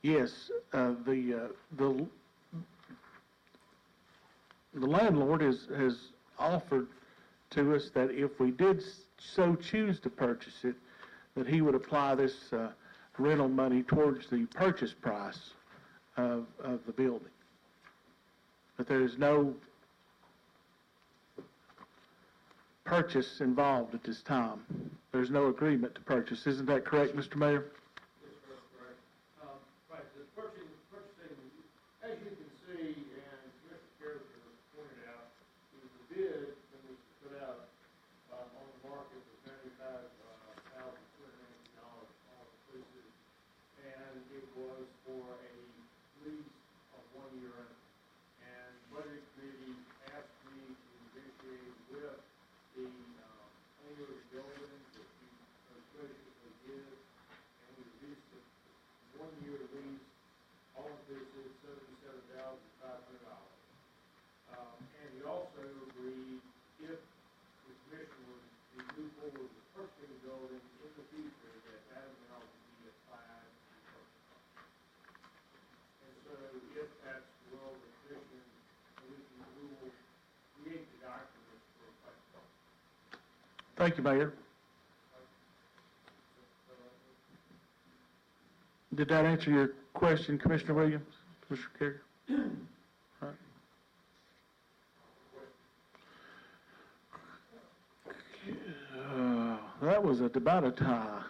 Speaker 1: Yes, the landlord has offered to us that if we did so choose to purchase it, that he would apply this rental money towards the purchase price of the building. But there is no purchase involved at this time. There's no agreement to purchase. Isn't that correct, Mr. Mayor?
Speaker 4: Right, the purchasing, as you can see, and Mr. Carriger pointed out, the bid that was put out on the market was $95,290 all inclusive, and it was for a lease of 1 year. And Budget Committee asked me to negotiate with the owner of the building that we graciously did, and
Speaker 1: Thank you, Mayor. Did that answer your question, Commissioner Williams? Commissioner Carrier? All right. That was about a tie,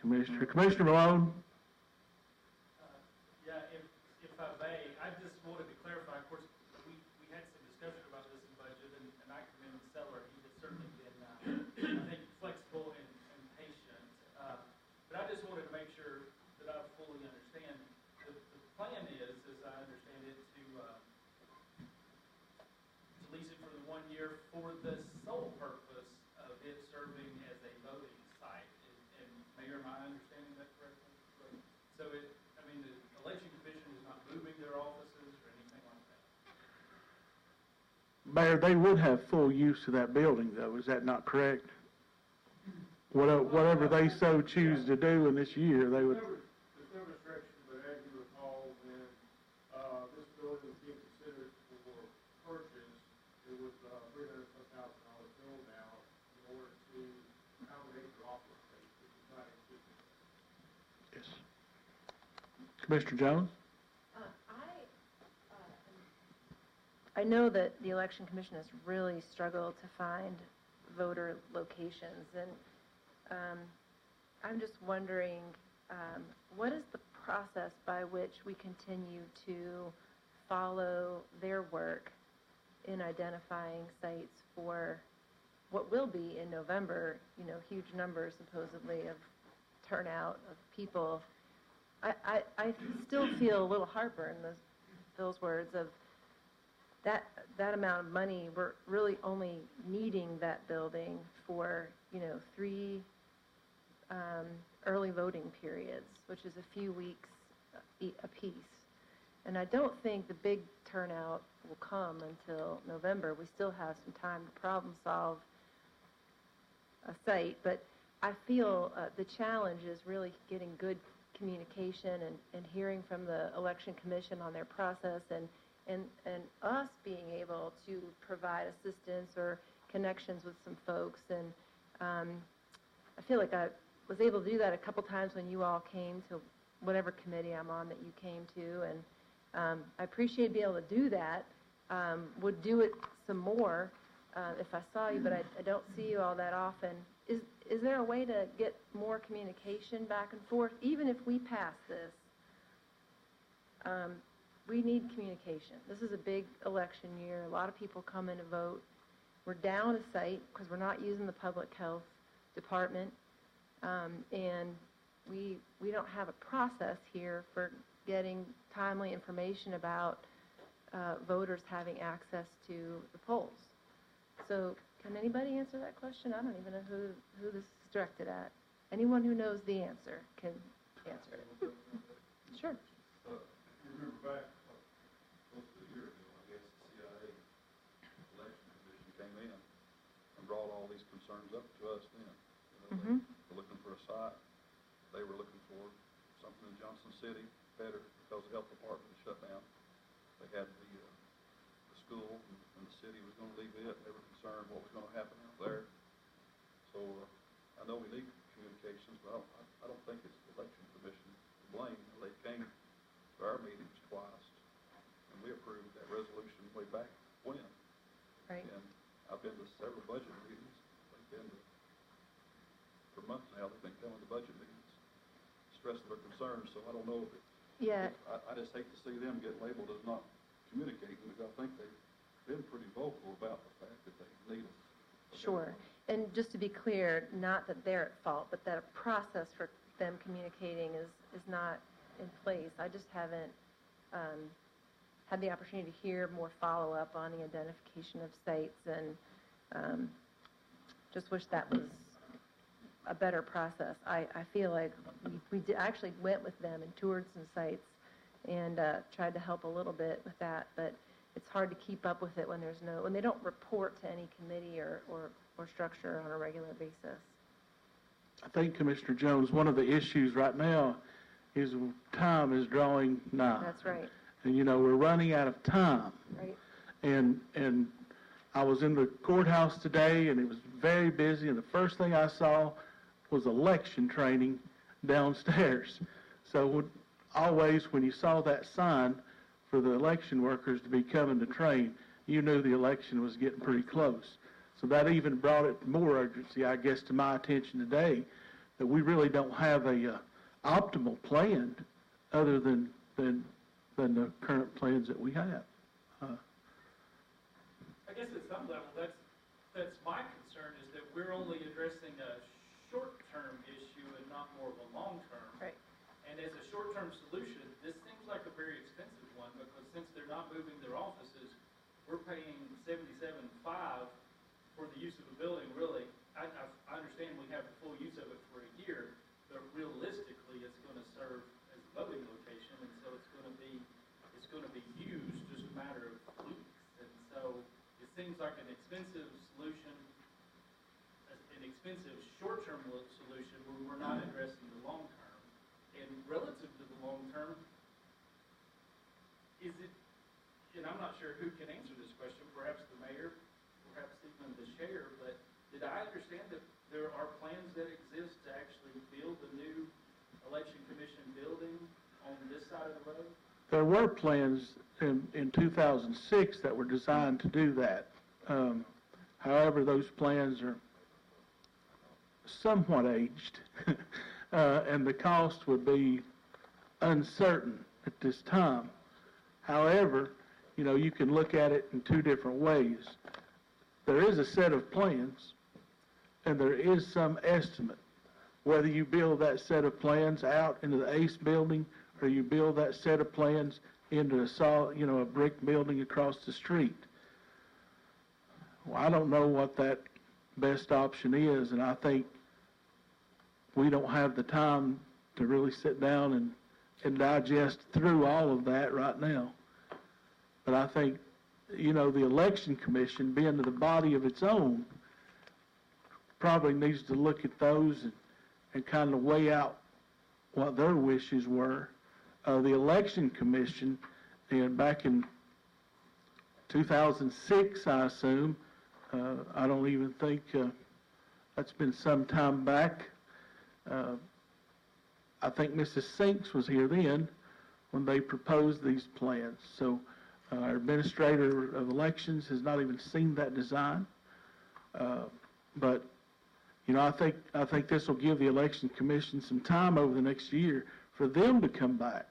Speaker 1: Commissioner. Commissioner Malone?
Speaker 5: Yeah, if I may, I just wanted to clarify, of course, we had some discussion about this in budget, and I commend the seller. He has certainly been, I think, flexible and patient. But I just wanted to make sure that I fully understand. The plan is, as I understand it, to lease it for the 1 year for the sole purpose of it serving as a voting site. And Mayor, am I understanding that correctly? So the election commission is not moving their offices or anything like that?
Speaker 1: Mayor, they would have full use of that building, though. Is that not correct? Whatever they so choose to do in this year, they would.
Speaker 4: There's no restriction, but as you recall, when this building was being considered for purchase, it was $300,000 bill now in order to accommodate the office space, which is not existing.
Speaker 1: Yes. Commissioner Jones?
Speaker 9: I know that the Election Commission has really struggled to find voter locations, and I'm just wondering, what is the process by which we continue to follow their work in identifying sites for what will be in November, huge numbers supposedly of turnout of people. I still feel a little heartburn in those words of that amount of money. We're really only needing that building for 3 early voting periods, which is a few weeks a piece. And I don't think the big turnout will come until November. We still have some time to problem solve a site, but I feel the challenge is really getting good communication and hearing from the Election Commission on their process, and us being able to provide assistance or connections with some folks. And I feel like I was able to do that a couple times when you all came to whatever committee I'm on that you came to, and I appreciate being able to do that. Would do it some more if I saw you, but I don't see you all that often. Is there a way to get more communication back and forth, even if we pass this? We need communication. This is a big election year. A lot of people come in to vote. We're down a site because we're not using the public health department, and we don't have a process here for getting timely information about voters having access to the polls. So can anybody answer that question? I don't even know who this is directed at. Anyone who knows the answer can answer it. Sure.
Speaker 8: Remember back close to a year ago, I guess, the CIA election commission came in and brought all these concerns up to us then. They were looking for a site. They were looking for something in Johnson City better because the health department was shut down. They had the school and the city was going to leave it. They were concerned what was going to happen out there. So I know we need communications, but I don't think it's the election commission to blame. They came to our meetings twice, and we approved that resolution way back when.
Speaker 9: Right.
Speaker 8: And I've been to several budget meetings. They've been to, for months now, they've been coming to budget meetings, stressing their concerns. So I don't know if it,
Speaker 9: Yeah.
Speaker 8: I just hate to see them get labeled as not communicating, because I think they've been pretty vocal about the fact that they need it.
Speaker 9: Sure. And just to be clear, not that they're at fault, but that a process for them communicating is not in place. I just haven't had the opportunity to hear more follow-up on the identification of sites, and just wish that was a better process. I feel like we actually went with them and toured some sites and tried to help a little bit with that, but it's hard to keep up with it when they don't report to any committee or structure on a regular basis.
Speaker 1: I think, Commissioner Jones, one of the issues right now is time is drawing nigh.
Speaker 9: That's right.
Speaker 1: And, we're running out of time.
Speaker 9: Right.
Speaker 1: And I was in the courthouse today, and it was very busy, and the first thing I saw was election training downstairs. So always when you saw that sign for the election workers to be coming to train, you knew the election was getting pretty close. So that even brought it more urgency, I guess, to my attention today, that we really don't have a optimal plan other than the current plans that we have.
Speaker 5: I guess at some level, that's my concern, is that we're only addressing a short-term issue and not more of a long-term.
Speaker 9: Right.
Speaker 5: And as a short-term solution, this seems like a very expensive one, because since they're not moving their offices, we're paying $77,500 for the use of a building, really. I understand we have the full use of it for a year, but realistically, it's going to serve as a voting location, and so it's going to be used just a matter of weeks. And so it seems like an expensive solution, an expensive short-term solution when we're not addressing the long-term. And relative to the long-term, is it, and I'm not sure who can answer this question, perhaps the mayor, perhaps even the chair, but did I understand that there are plans that exist to actually build a new election commission building on this side of the road?
Speaker 1: There were plans in 2006 that were designed to do that. However, those plans are somewhat aged, and the cost would be uncertain at this time. However, you know, you can look at it in two different ways. There is a set of plans, and there is some estimate. Whether you build that set of plans out into the ACE building, or you build that set of plans into a brick building across the street. Well, I don't know what that best option is, and I think we don't have the time to really sit down and digest through all of that right now. But I think, you know, the election commission, being the body of its own, probably needs to look at those and kind of weigh out what their wishes were. The election commission, and back in 2006, I assume, I don't even think, that's been some time back. I think Mrs. Sinks was here then when they proposed these plans. So our administrator of elections has not even seen that design. But, you know, I think this will give the election commission some time over the next year for them to come back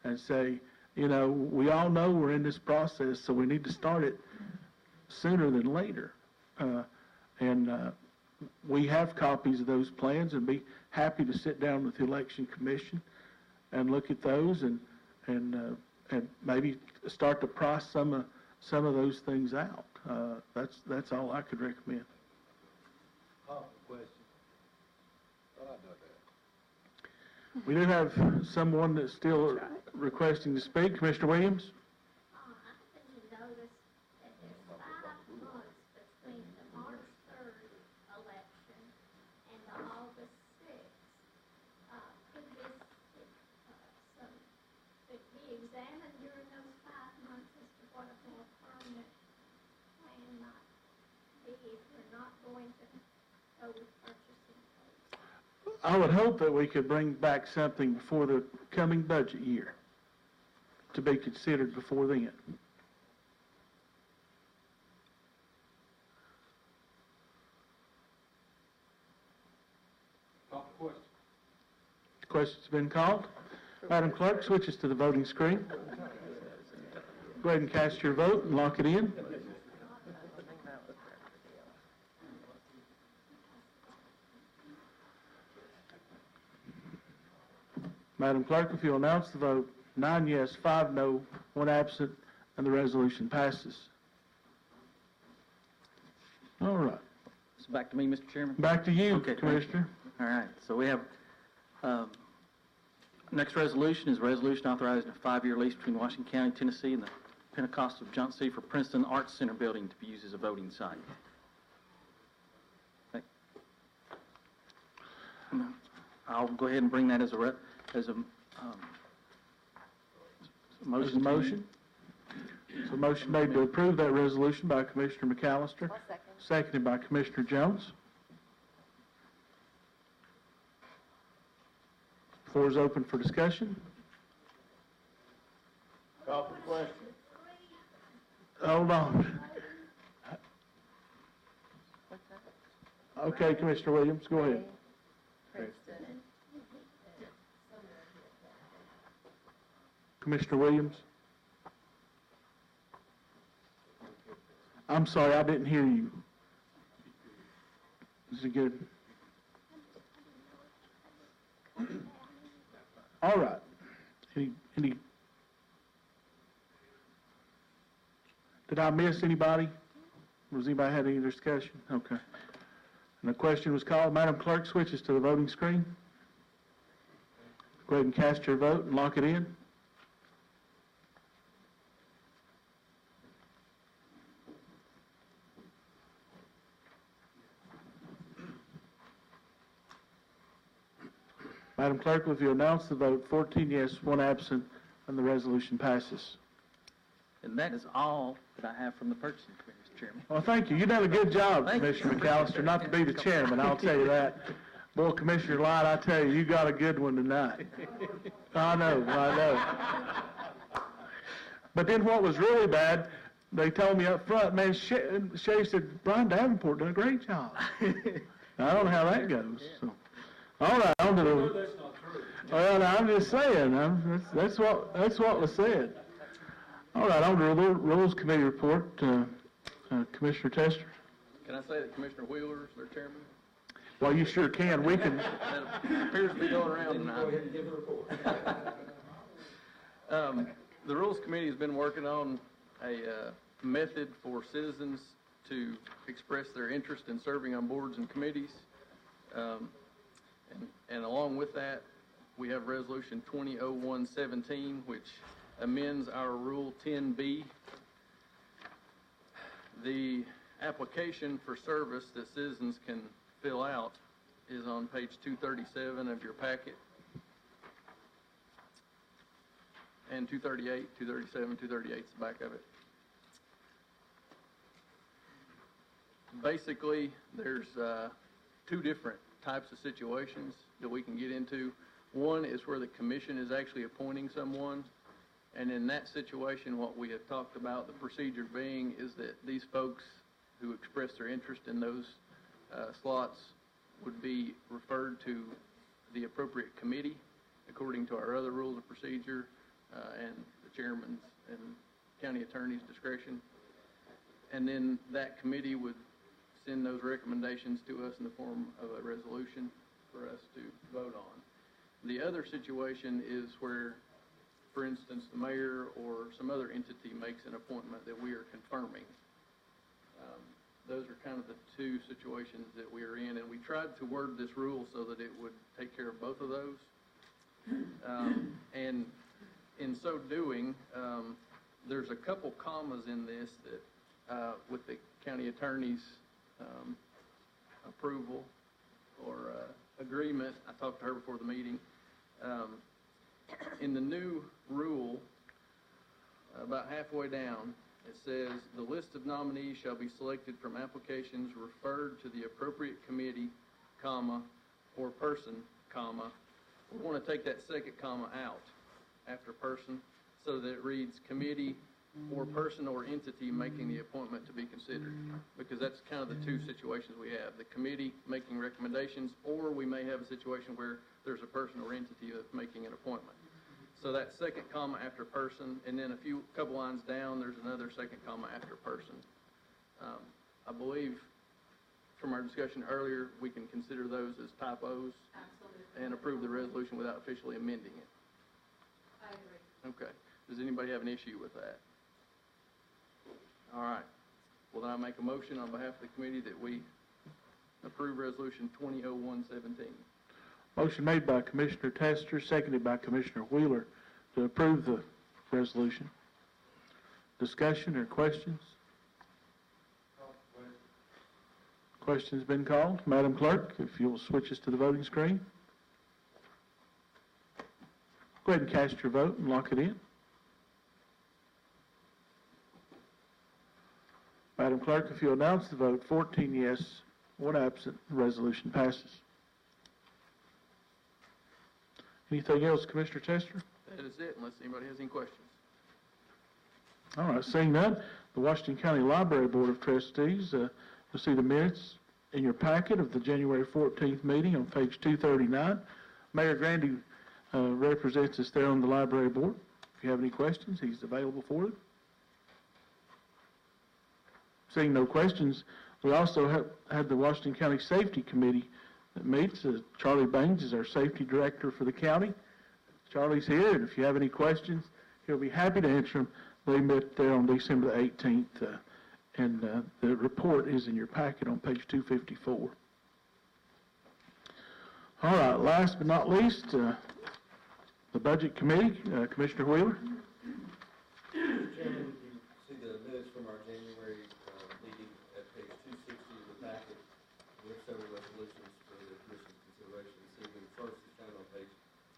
Speaker 1: and say, you know, we all know we're in this process, so we need to start it sooner than later. We have copies of those plans and be happy to sit down with the election commission and look at those and maybe start to price some of those things out. That's all I could recommend.
Speaker 8: Question.
Speaker 1: We do have someone that's still requesting to speak. Commissioner Williams?
Speaker 13: I happen to notice that there's 5 months between the March 3rd election and the August 6th. Could be examined during those 5 months as to what a more permanent plan might be if we're not going to go with purchasing codes?
Speaker 1: I would hope that we could bring back something before the coming budget year to be considered before then.
Speaker 8: Call the question.
Speaker 1: The question's been called. Madam Clerk, switches to the voting screen. Go ahead and cast your vote and lock it in. Madam Clerk, if you'll announce the vote, 9 yes, 5 no, 1 absent, and the resolution passes. All right.
Speaker 14: So back to me, Mr. Chairman.
Speaker 1: Back to you,
Speaker 14: Okay,
Speaker 1: Commissioner.
Speaker 14: All right, so we have, next resolution is a resolution authorizing a 5-year lease between Washington County, Tennessee and the Pentecostal Johnson City for Princeton Arts Center building to be used as a voting site. Okay. I'll go ahead and bring that as a motion.
Speaker 1: There's a motion. So motion made to approve that resolution by Commissioner McAllister.
Speaker 9: I'll second.
Speaker 1: Seconded by Commissioner Jones. Floor is open for discussion.
Speaker 6: Call for question.
Speaker 1: Hold on.
Speaker 9: What's that?
Speaker 1: Okay, Commissioner Williams, go ahead.
Speaker 9: Princeton.
Speaker 1: Commissioner Williams? I'm sorry, I didn't hear you. Is it good? All right. Any, did I miss anybody? Was anybody had any discussion? Okay. And the question was called. Madam Clerk switches to the voting screen. Go ahead and cast your vote and lock it in. Madam Clerk, if you announce the vote, 14 yes, 1 absent, and the resolution passes.
Speaker 14: And that is all that I have from the purchasing committee, Mr. Chairman.
Speaker 1: Well, thank you. You done a good job,
Speaker 14: Thank you.
Speaker 1: Commissioner McAllister, not to be the chairman, I'll tell you that. Boy, Commissioner Light, I tell you, you got a good one tonight. I know. But then what was really bad, they told me up front, man, Shay said, Brian Davenport done a great job. I don't know how that goes, so. All right, on to the...
Speaker 4: That's not true.
Speaker 1: Well, I'm just saying, that's what was said. All right, on to the Rules Committee report, Commissioner Tester.
Speaker 10: Can I say that Commissioner Wheeler is their chairman?
Speaker 1: Well, you sure can, we can,
Speaker 10: That appears to be going around tonight.
Speaker 7: Go ahead and give the report.
Speaker 10: The Rules Committee has been working on a method for citizens to express their interest in serving on boards and committees. And along with that, we have Resolution 200117, which amends our Rule 10B. The application for service that citizens can fill out is on page 237 of your packet. And 238, 237, 238 is the back of it. Basically, there's two different types of situations that we can get into. One is where the commission is actually appointing someone, and in that situation, what we have talked about, the procedure being, is that these folks who express their interest in those slots would be referred to the appropriate committee according to our other rules of procedure and the chairman's and county attorney's discretion. And then that committee would send those recommendations to us in the form of a resolution for us to vote on. The other situation is where, for instance, the mayor or some other entity makes an appointment that we are confirming. Those are kind of the two situations that we are in, and we tried to word this rule so that it would take care of both of those. And in so doing, there's a couple commas in this that, with the county attorney's approval or agreement, I talked to her before the meeting. In the new rule, about halfway down, it says, the list of nominees shall be selected from applications referred to the appropriate committee, comma, or person, comma. We want to take that second comma out after person so that it reads committee or person or entity making the appointment to be considered, because that's kind of the two situations we have, the committee making recommendations, or we may have a situation where there's a person or entity that's making an appointment. So that second comma after person, and then a couple lines down, there's another second comma after person. I believe from our discussion earlier, we can consider those as typos.
Speaker 12: Absolutely.
Speaker 10: And approve the resolution without officially amending it.
Speaker 12: I agree.
Speaker 10: Okay. Does anybody have an issue with that? All right. Well, then I make a motion on behalf of the committee that we approve Resolution 200117.
Speaker 1: motion made by Commissioner Tester, seconded by Commissioner Wheeler to approve the resolution. Discussion or questions? Questions been called? Madam Clerk, if you'll switch us to the voting screen. Go ahead and cast your vote and lock it in. Madam Clerk, if you'll announce the vote, 14 yes, 1 absent, the resolution passes. Anything else, Commissioner Tester?
Speaker 10: That is it, unless anybody has any questions.
Speaker 1: All right, seeing none, the Washington County Library Board of Trustees, you'll see the minutes in your packet of the January 14th meeting on page 239. Mayor Grandy represents us there on the library board. If you have any questions, he's available for it. Seeing no questions, we also had the Washington County Safety Committee that meets. Charlie Baines is our safety director for the county. Charlie's here, and if you have any questions, he'll be happy to answer them. They met there on December the 18th, and the report is in your packet on page 254. All right, last but not least, the Budget Committee, Commissioner Wheeler.
Speaker 15: Mr. Chairman, you see the minutes from our January meeting at page 260 of the packet. We have several resolutions for the Commission's consideration this evening. First is found on page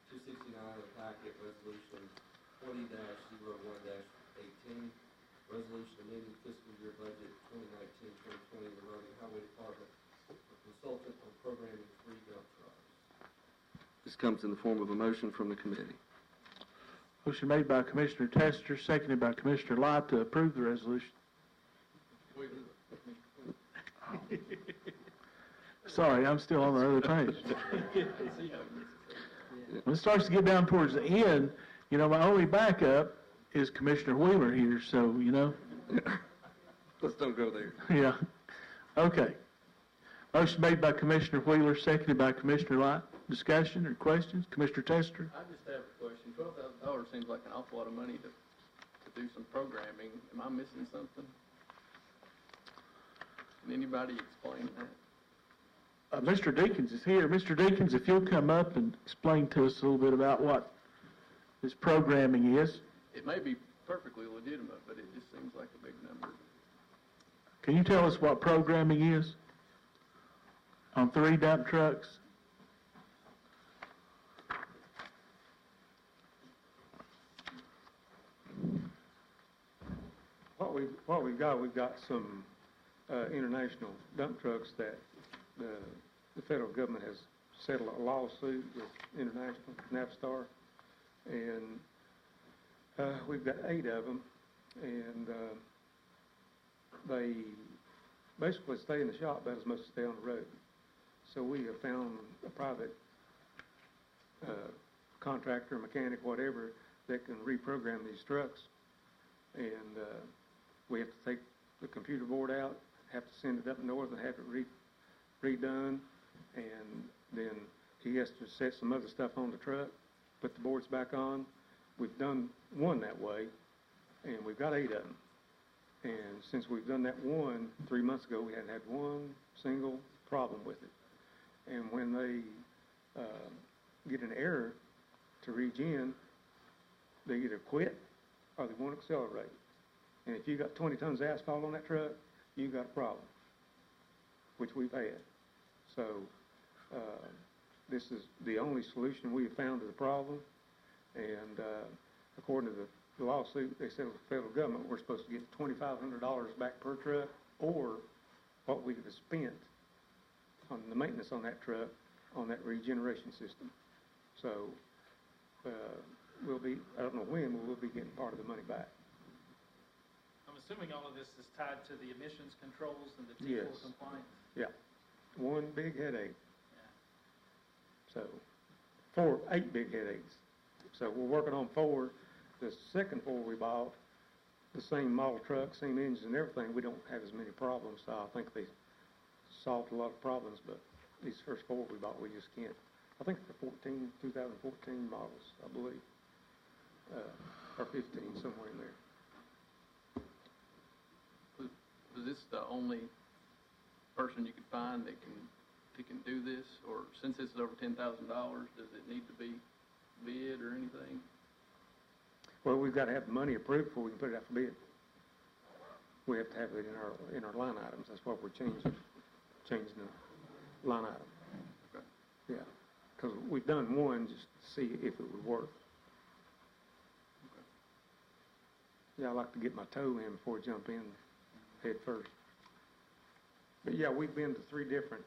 Speaker 15: 269 of the packet, resolution 20-01-18, resolution amending fiscal year budget 2019-2020 regarding Highway Department for consultant on programming 3 dump trucks. This comes in the form of a motion from the committee.
Speaker 1: Motion made by Commissioner Tester, seconded by Commissioner Light to approve the resolution. Sorry, I'm still on the other page. When it starts to get down towards the end, you know, my only backup is Commissioner Wheeler here, so, you know.
Speaker 15: Let's don't go there.
Speaker 1: Yeah. Okay. Motion made by Commissioner Wheeler, seconded by Commissioner Light. Discussion or questions? Commissioner Tester?
Speaker 10: I just have a question. $12,000 seems like an awful lot of money to do some programming. Am I missing something? Can anybody explain that?
Speaker 1: Mr. Deakins is here. Mr. Deakins, if you'll come up and explain to us a little bit about what this programming is.
Speaker 10: It may be perfectly legitimate, but it just seems like a big number.
Speaker 1: Can you tell us what programming is on 3 dump trucks?
Speaker 11: What we've got some international dump trucks that the federal government has settled a lawsuit with International Navistar, and we've got 8 of them, and they basically stay in the shop about as much as stay on the road. So we have found a private contractor, mechanic, whatever, that can reprogram these trucks, and we have to take the computer board out, have to send it up north and have it redone, and then he has to set some other stuff on the truck, put the boards back on. We've done one that way, and we've got 8 of them. And since we've done that one 3 months ago, we hadn't had one single problem with it. And when they get an error to regen, they either quit or they won't accelerate. And if you got 20 tons of asphalt on that truck, you got a problem, which we've had. So this is the only solution we have found to the problem. And according to the lawsuit, they said with the federal government, we're supposed to get $2,500 back per truck, or what we have spent on the maintenance on that truck, on that regeneration system. So we'll be, I don't know when, but we'll be getting part of the money back.
Speaker 5: I'm assuming all of this is tied to the emissions controls and the T4
Speaker 11: Yes.
Speaker 5: compliance?
Speaker 11: Yeah, one big headache.
Speaker 5: Yeah.
Speaker 11: So 8 big headaches. So we're working on 4. The second 4 we bought, the same model truck, same engines and everything, we don't have as many problems. So I think they solved a lot of problems, but these first 4 we bought, we just can't. I think they're 2014 models, I believe, or 15, somewhere in there.
Speaker 10: Was this the only person you could find that can do this, or since this is over $10,000, does it need to be bid or anything?
Speaker 11: Well, we've got to have the money approved before we can put it out for bid. We have to have it in our line items. That's what we're changing the line item.
Speaker 10: Okay.
Speaker 11: Yeah, because we've done one just to see if it would work.
Speaker 10: Okay.
Speaker 11: Yeah, I like to get my toe in before I jump in head first. But yeah, we've been to 3 different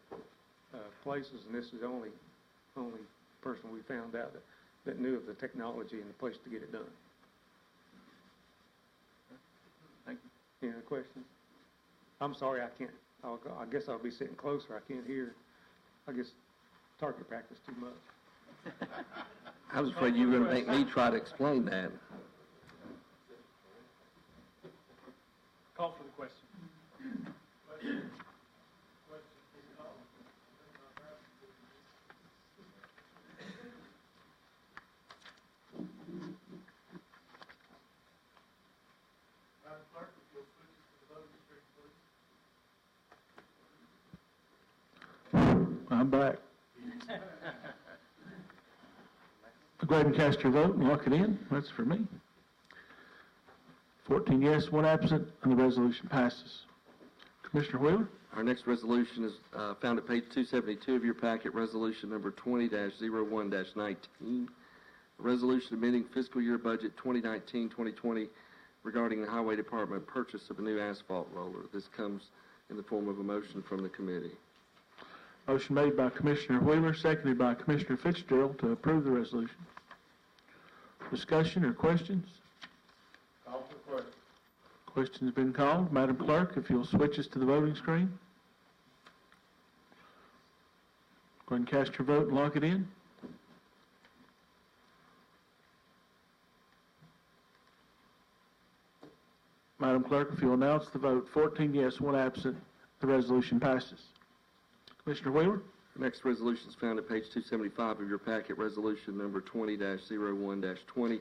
Speaker 11: places, and this is the only person we found out that knew of the technology and the place to get it done.
Speaker 10: Thank
Speaker 11: you. Any other questions? I'm sorry, I can't. I guess I'll be sitting closer. I can't hear. I guess target practice too much.
Speaker 16: I was afraid you were going to make me try to explain that.
Speaker 5: Call for the question. Madam Clerk, if you'll switch us to the voting screen, please.
Speaker 1: I'm back. Go ahead and cast your vote and lock it in. That's for me. 14 yes, 1 absent, and the resolution passes. Commissioner Wheeler?
Speaker 16: Our next resolution is found at page 272 of your packet, resolution number 20-01-19. A resolution amending fiscal year budget 2019-2020 regarding the Highway Department purchase of a new asphalt roller. This comes in the form of a motion from the committee.
Speaker 1: Motion made by Commissioner Wheeler, seconded by Commissioner Fitzgerald to approve the resolution. Discussion or questions?
Speaker 4: Call for the question.
Speaker 1: Question's been called. Madam Clerk, if you'll switch us to the voting screen. Go ahead and cast your vote and lock it in. Madam Clerk, if you'll announce the vote, 14 yes, 1 absent, the resolution passes. Commissioner Wheeler?
Speaker 16: The next resolution is found at page 275 of your packet, resolution number 20-01-20, a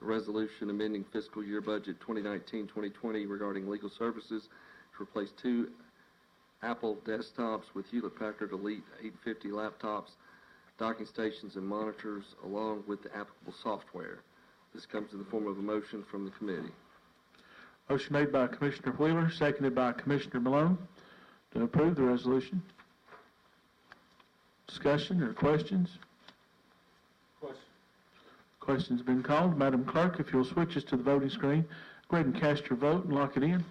Speaker 16: resolution amending fiscal year budget 2019-2020 regarding legal services to replace 2 Apple desktops with Hewlett-Packard Elite 850 laptops, docking stations, and monitors, along with the applicable software. This comes in the form of a motion from the committee.
Speaker 1: Motion made by Commissioner Wheeler, seconded by Commissioner Malone to approve the resolution. Discussion or questions?
Speaker 4: Question.
Speaker 1: Question's been called. Madam Clerk, if you'll switch us to the voting screen, go ahead and cast your vote and lock it in.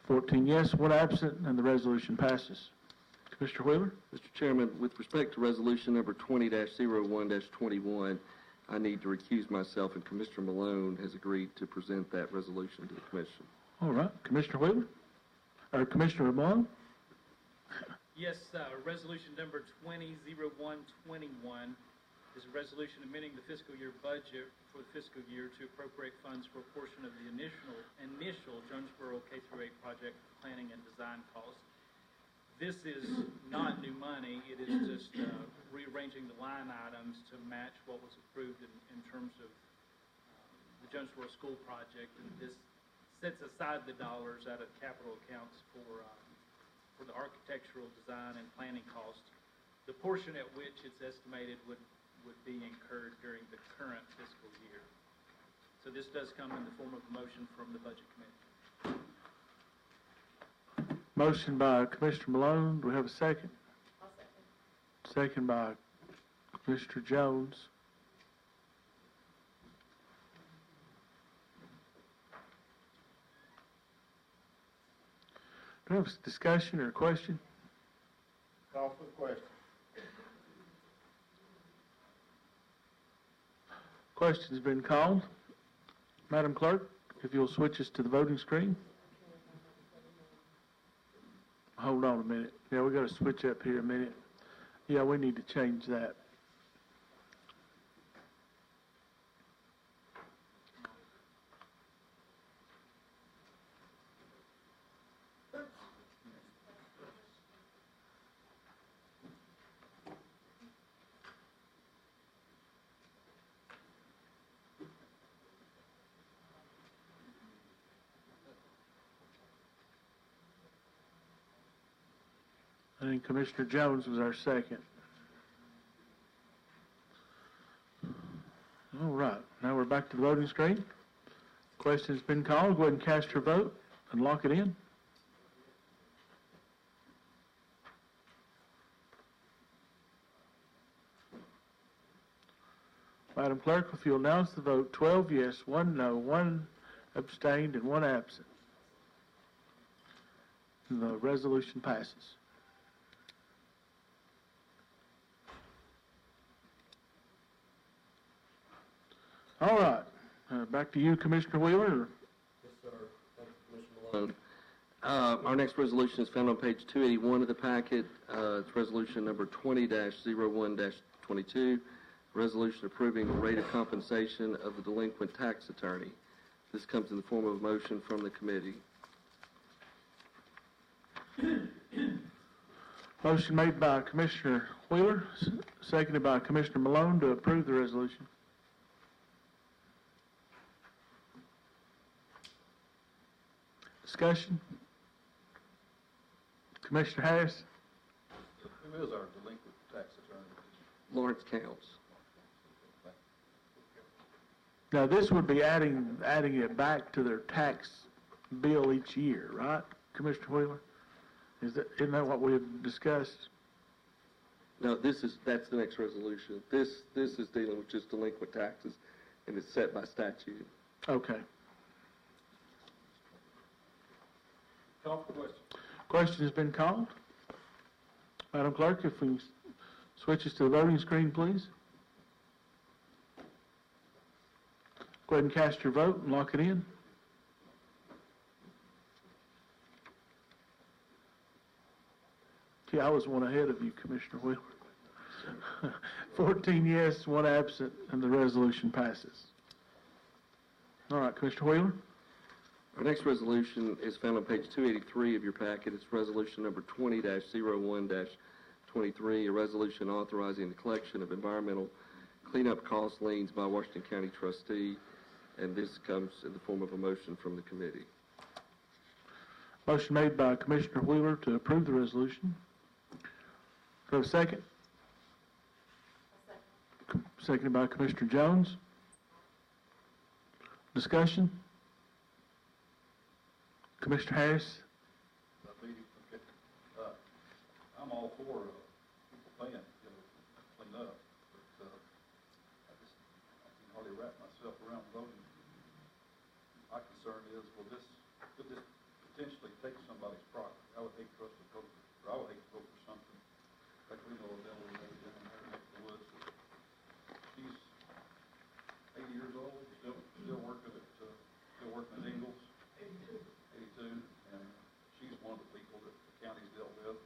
Speaker 1: Fourteen yes, 1 absent, and the resolution passes. Commissioner Wheeler?
Speaker 16: Mr. Chairman, with respect to resolution number 20-01-21, I need to recuse myself, and Commissioner Malone has agreed to present that resolution to the Commission.
Speaker 1: All right. Commissioner Wheeler? Or Commissioner Malone?
Speaker 5: Yes, resolution number 20-01-21 is a resolution amending the fiscal year budget for the fiscal year to appropriate funds for a portion of the initial Jonesboro K-8 project planning and design costs. This is not new money. It is just rearranging the line items to match what was approved in terms of the Jonesboro School project. And this sets aside the dollars out of capital accounts for the architectural design and planning cost, the portion at which it's estimated would be incurred during the current fiscal year. So this does come in the form of a motion from the Budget Committee.
Speaker 1: Motion by Commissioner Malone. Do we have a second?
Speaker 12: I'll second.
Speaker 1: Second by Commissioner Jones. Do we have a discussion or a question?
Speaker 4: Call for the question.
Speaker 1: Question's been called. Madam Clerk, if you'll switch us to the voting screen. Hold on a minute. Yeah, we got to switch up here a minute. Yeah, we need to change that. I think Commissioner Jones was our second. All right, now we're back to the voting screen. Question's been called. Go ahead and cast your vote and lock it in. Madam Clerk, if you'll announce the vote, 12 yes, 1 no, 1 abstained, and 1 absent. The resolution passes. All right, back to you, Commissioner Wheeler.
Speaker 15: Yes, sir. Thank you, Commissioner Malone.
Speaker 16: Our next resolution is found on page 281 of the packet. It's resolution number 20-01-22, resolution approving the rate of compensation of the delinquent tax attorney. This comes in the form of a motion from the committee.
Speaker 1: Motion made by Commissioner Wheeler, seconded by Commissioner Malone to approve the resolution. Discussion? Commissioner Harris?
Speaker 8: Who is our delinquent tax attorney?
Speaker 16: Lawrence Counts.
Speaker 1: Now, this would be adding it back to their tax bill each year, right, Commissioner Wheeler? Isn't that what we've discussed?
Speaker 16: No, that's the next resolution. This is dealing with just delinquent taxes, and it's set by statute.
Speaker 1: Okay.
Speaker 8: Call for the question.
Speaker 1: Question has been called. Madam Clerk, if we switch us to the voting screen, please. Go ahead and cast your vote and lock it in. Yeah, I was one ahead of you, Commissioner Wheeler. 14 yes, 1 absent, and the resolution passes. All right, Commissioner Wheeler.
Speaker 16: Our next resolution is found on page 283 of your packet. It's resolution number 20-01-23, a resolution authorizing the collection of environmental cleanup cost liens by Washington County trustee, and this comes in the form of a motion from the committee.
Speaker 1: Motion made by Commissioner Wheeler to approve the resolution. Do I have a second? Seconded by Commissioner Jones. Discussion? Commissioner Harris?
Speaker 8: I'm all for people paying, clean up, but I can hardly wrap myself around voting. My concern is, could this potentially take somebody's property? I would hate for us to vote, or I would hate to vote for something like we know a devil in every down there in the woods. She's 80 years old, still working at Ingalls. 82, and she's one of the people that the county's dealt with,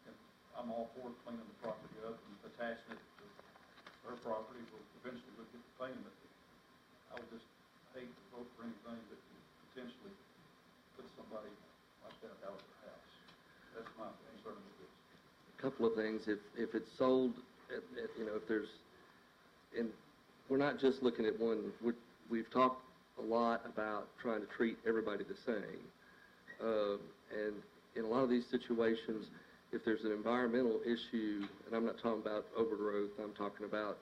Speaker 8: and I'm all for cleaning the property up and attaching it to her property. Eventually we'll get the payment. I would just hate to vote for anything that could potentially put somebody like that out of their house. That's my concern with this.
Speaker 16: A couple of things. If it's sold, if there's, and we're not just looking at one. We've talked a lot about trying to treat everybody the same. And in a lot of these situations, if there's an environmental issue, and I'm not talking about overgrowth, I'm talking about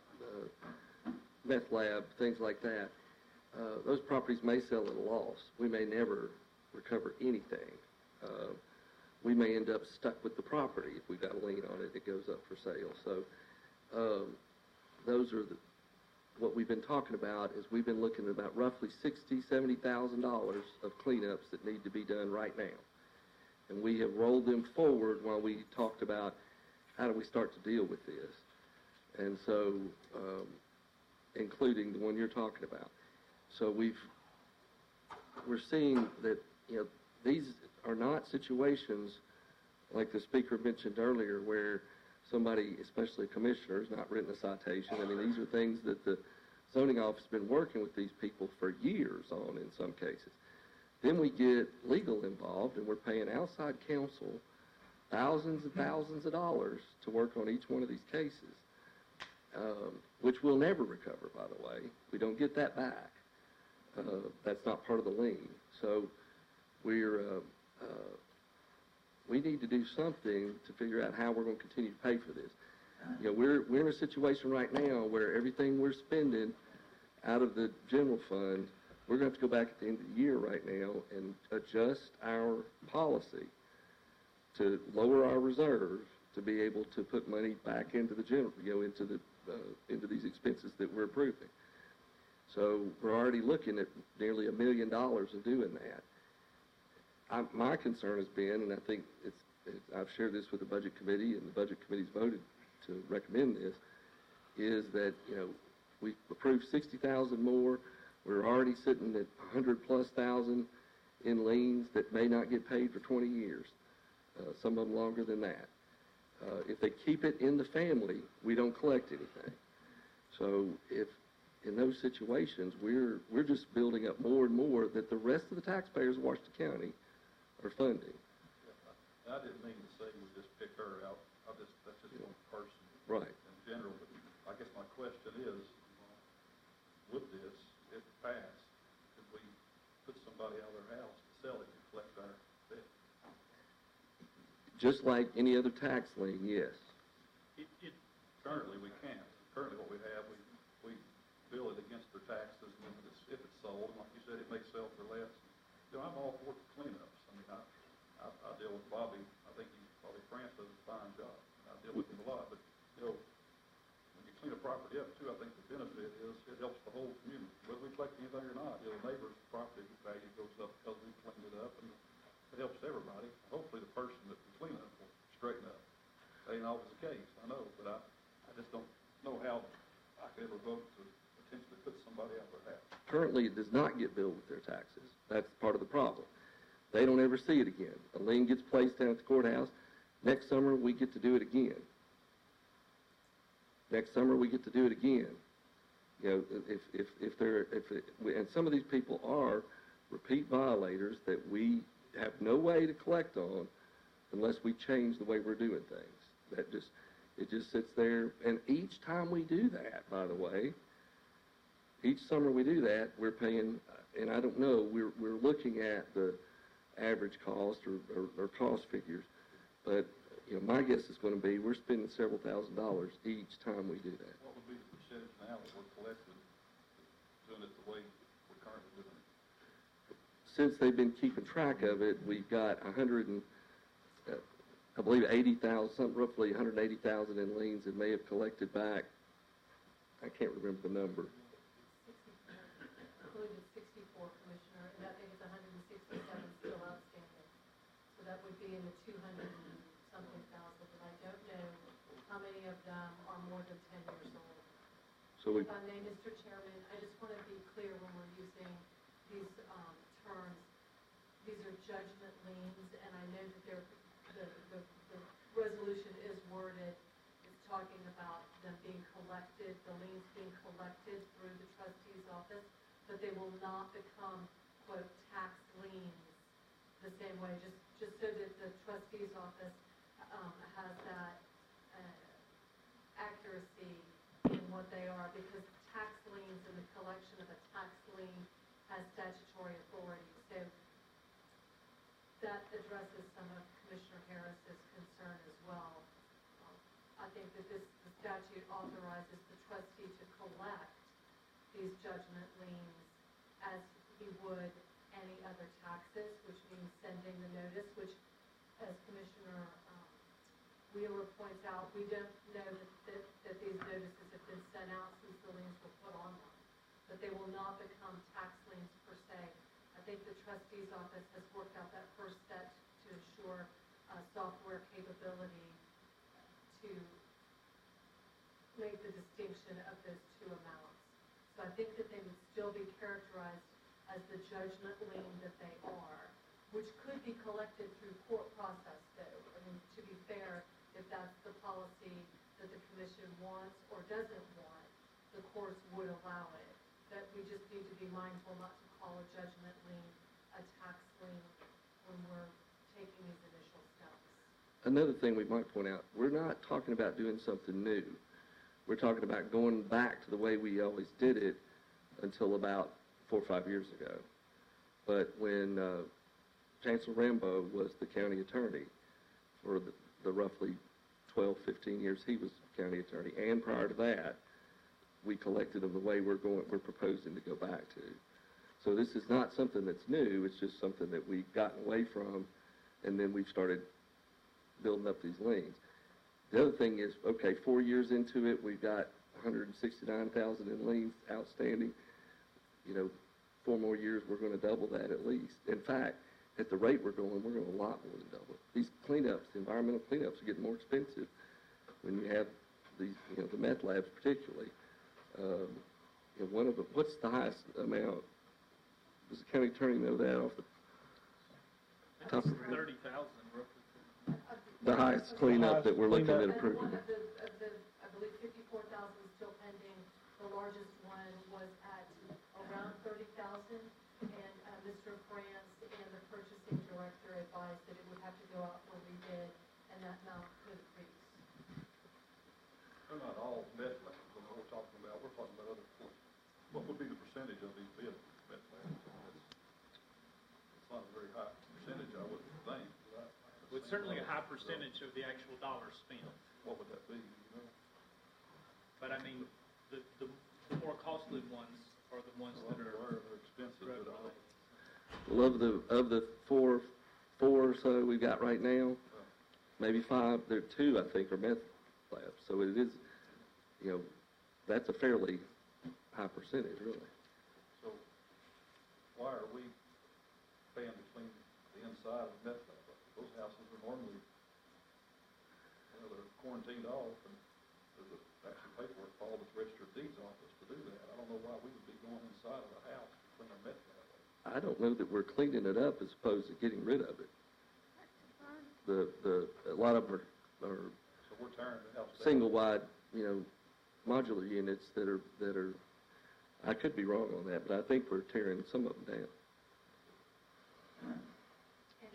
Speaker 16: meth lab, things like that, those properties may sell at a loss. We may never recover anything. We may end up stuck with the property. If we've got a lien on it, it goes up for sale. So those are what we've been talking about is we've been looking at about roughly $60,000, $70,000 of cleanups that need to be done right now. And we have rolled them forward while we talked about how do we start to deal with this. And so, including the one you're talking about. So we're seeing that, these are not situations like the speaker mentioned earlier where somebody, especially a commissioner, has not written a citation. I mean, these are things that the zoning office has been working with these people for years on in some cases. Then we get legal involved, and we're paying outside counsel thousands and thousands of dollars to work on each one of these cases, which we'll never recover, by the way. We don't get that back. That's not part of the lien. So we need to do something to figure out how we're going to continue to pay for this. We're in a situation right now where everything we're spending out of the general fund, we're going to have to go back at the end of the year right now and adjust our policy to lower our reserve to be able to put money back into the general, into these expenses that we're approving. So we're already looking at nearly $1 million of doing that. My concern has been, and I think I've shared this with the Budget Committee, and the Budget Committee's voted to recommend this, is that, we approved 60,000 more. We're already sitting at 100,000+ in liens that may not get paid for 20 years, some of them longer than that. If they keep it in the family, we don't collect anything. So if in those situations, we're just building up more and more that the rest of the taxpayers of Washington County are funding.
Speaker 8: I didn't mean to say we just pick her out. That's just one person.
Speaker 16: Right.
Speaker 8: In general, but I guess my question is, with this, if passed, could we put somebody out of their house to sell it and collect our debt?
Speaker 16: Just like any other tax lien, yes.
Speaker 8: Currently, we can't. Currently, what we have, we bill it against their taxes, and if it's sold, like you said, it may sell for less. I'm all for cleanups. I mean, I deal with Bobby. I think Bobby France does a fine job. I deal with him a lot, but, when you clean a property up, too, I think the benefit is it helps the whole community. Whether we collect anything or not, the neighbor's property value goes up because we cleaned it up, and it helps everybody. Hopefully, the person that we clean up will straighten up. That ain't always the case, I know, but I just don't know how I could ever vote to potentially put somebody out their house.
Speaker 16: Currently, it does not get billed with their taxes. That's part of the problem. They don't ever see it again. A lien gets placed down at the courthouse. Next summer, we get to do it again. Next summer, we get to do it again. And some of these people are repeat violators that we have no way to collect on unless we change the way we're doing things. It just sits there. And each time we do that, by the way, each summer we do that, we're paying, and I don't know, we're looking at the average cost or cost figures, but my guess is going to be we're spending several $1,000s each time we do that.
Speaker 8: What would be the percentage now that we're collecting, doing it the way we're currently doing it?
Speaker 16: Since they've been keeping track of it, we've got I believe 80,000, roughly 180,000 in liens that may have collected back. I can't remember the number.
Speaker 12: I believe it's 64, Commissioner, and I think it's 167 still outstanding. So that would be in the 200-something thousand, but I don't know how many of them are more than 10 years old.
Speaker 16: So
Speaker 12: If I may, Mr. Chairman, I just want to be clear when we're using these terms. These are judgment liens, and I know that the resolution is worded, it's talking about them being collected, the liens being collected through the trustee's office, but they will not become, quote, tax liens the same way, just so that the trustee's office has that accuracy in what they are, because tax liens and the collection of a tax lien has statutory authority. So that addresses some of Commissioner Harris's concern as well. I think that the statute authorizes the trustee to collect these judgment liens as he would any other taxes, which means sending the notice, which, as Commissioner Wheeler points out, we don't know that these notices have been sent out since the liens were put on them, but they will not become tax liens per se. I think the trustee's office has worked out that first step to ensure software capability to make the distinction of those two amounts. So I think that they would still be characterized as the judgment lien that they are, which could be collected through court process, though. I mean, to be fair, if that's the policy that the commission wants or doesn't want, the courts would allow it. That we just need to be mindful not to call a judgment lien a tax lien when we're taking these initial steps.
Speaker 16: Another thing we might point out, we're not talking about doing something new. We're talking about going back to the way we always did it until about 4 or 5 years ago. But when Chancellor Rambo was the county attorney for the roughly 12, 15 years he was county attorney, and prior to that, we collected them the way we're proposing to go back to. So this is not something that's new, it's just something that we've gotten away from, and then we've started building up these liens. The other thing is, okay, 4 years into it, we've got 169,000 in liens outstanding. 4 more years, we're gonna double that at least. In fact, at the rate we're going, we're gonna a lot more than double it. These cleanups, the environmental cleanups are getting more expensive when you have these, the meth labs particularly. What's the highest amount? Does the county attorney know that off the top of the head?
Speaker 5: 30,000.
Speaker 16: The highest cleanup that we're looking at approving.
Speaker 12: I believe 54,000 is still pending. The largest one was at around 30,000, and Mr. France and the purchasing director advised that it would have to go out for rebid, and that amount could increase.
Speaker 8: They're not all meth labs, I know we're talking about other, what would be the percentage of these bid meth labs? It's not a very high percentage, I wouldn't think.
Speaker 5: With certainly a high percentage of the actual dollars spent. What
Speaker 8: would that be,
Speaker 5: But I mean, the more costly ones are the ones that are
Speaker 8: expensive.
Speaker 16: Well, of the four or so we've got right now, maybe 5, there are 2, I think, are meth labs. So it is, that's a fairly high percentage, really.
Speaker 8: So why are we paying to clean the inside of meth labs? Those houses are normally, they're quarantined off, and there's actually paperwork filed with the Register of Deeds office to do that. I don't know why we would be going inside of a house to clean our meth lab.
Speaker 16: I don't know that we're cleaning it up as opposed to getting rid of it. A lot of them are
Speaker 8: So we're tearing the house down.
Speaker 16: single wide, modular units that are, I could be wrong on that, but I think we're tearing some of them down.
Speaker 12: And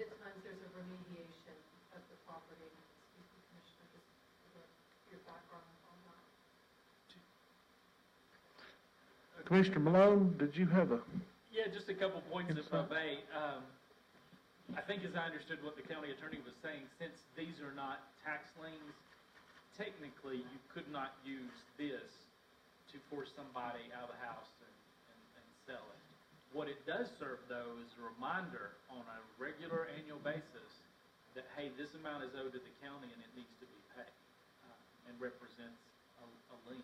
Speaker 12: at times there's a remediation of the property. Excuse me, Commissioner, just your background on that.
Speaker 1: Commissioner Malone, did you have a?
Speaker 5: Yeah, just a couple points if I may. I think as I understood what the county attorney was saying, since these are not tax liens, technically you could not use this to force somebody out of the house and sell it. What it does serve, though, is a reminder on a regular annual basis that, hey, this amount is owed to the county and it needs to be paid and represents a lien.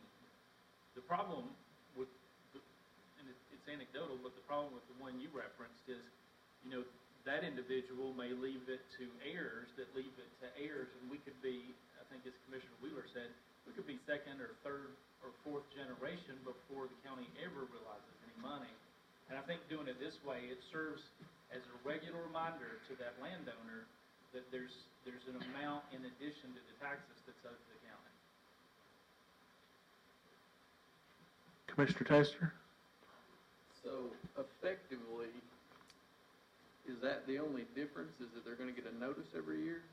Speaker 5: The problem with, and it's anecdotal, but the problem with the one you referenced is, that individual may leave it to heirs that leave it to heirs, and we could be, I think as Commissioner Wheeler said, we could be 2nd or 3rd or 4th generation before the county ever realizes any money. And I think doing it this way, it serves as a regular reminder to that landowner that there's an amount in addition to the taxes that's owed to the county.
Speaker 1: Commissioner Tester?
Speaker 10: So effectively, is that the only difference, is that they're going to get a notice every year?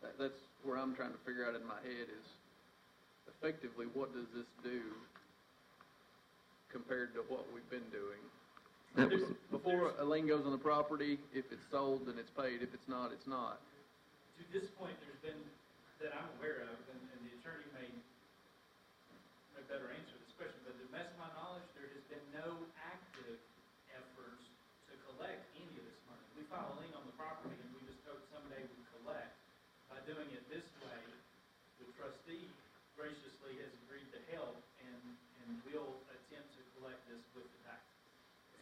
Speaker 10: That's where I'm trying to figure out in my head is, effectively, what does this do compared to what we've been doing? Before a lien goes on the property, if it's sold, then it's paid. If it's not, it's not.
Speaker 5: To this point, there's been, that I'm aware of, and the attorney may better answer this question, but to the best of my knowledge, there has been no active efforts to collect any of this money. We file a lien on the property, and we just hope someday we collect. By doing it this way, the trustee graciously has agreed to help, and will attempt to collect this with the taxes.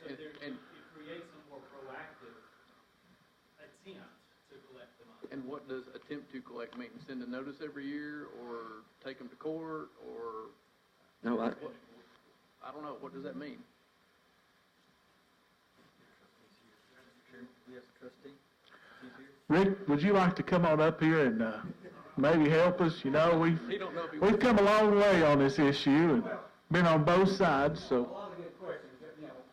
Speaker 5: So it creates a more proactive attempt to collect the money.
Speaker 10: And what does attempt to collect mean? Send a notice every year, or take them to court, or?
Speaker 16: No,
Speaker 10: I don't know. What does that mean?
Speaker 7: Yes, trustee.
Speaker 1: Rick, would you like to come on up here and maybe help us? We've come a long way on this issue and been on both sides, so.
Speaker 17: A lot of good questions.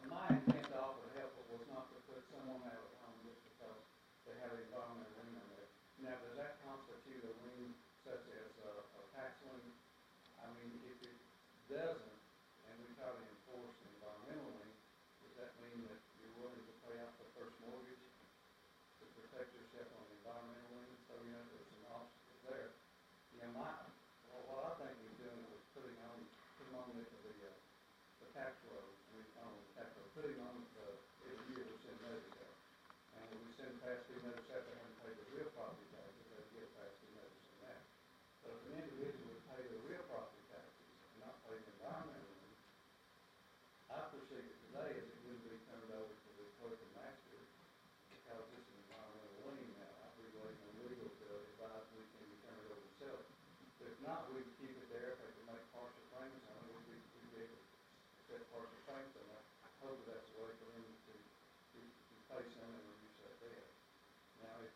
Speaker 17: My intent to offer help was not to put someone out of harm just because they have an environmental lien on there. Now, does that constitute a lien such as a tax lien? I mean, if it doesn't, and we try to enforce an environmental lien, does that mean that you're willing to pay out the first mortgage to protect yourself on the environmental lien? So, there's some obstacles there. What I think we're doing was putting on the tax roll, putting on every year we send notice out. And when we send past due notice out, they haven't paid the real property taxes, they get past due notice on that. So if an individual would pay the real property taxes and not pay the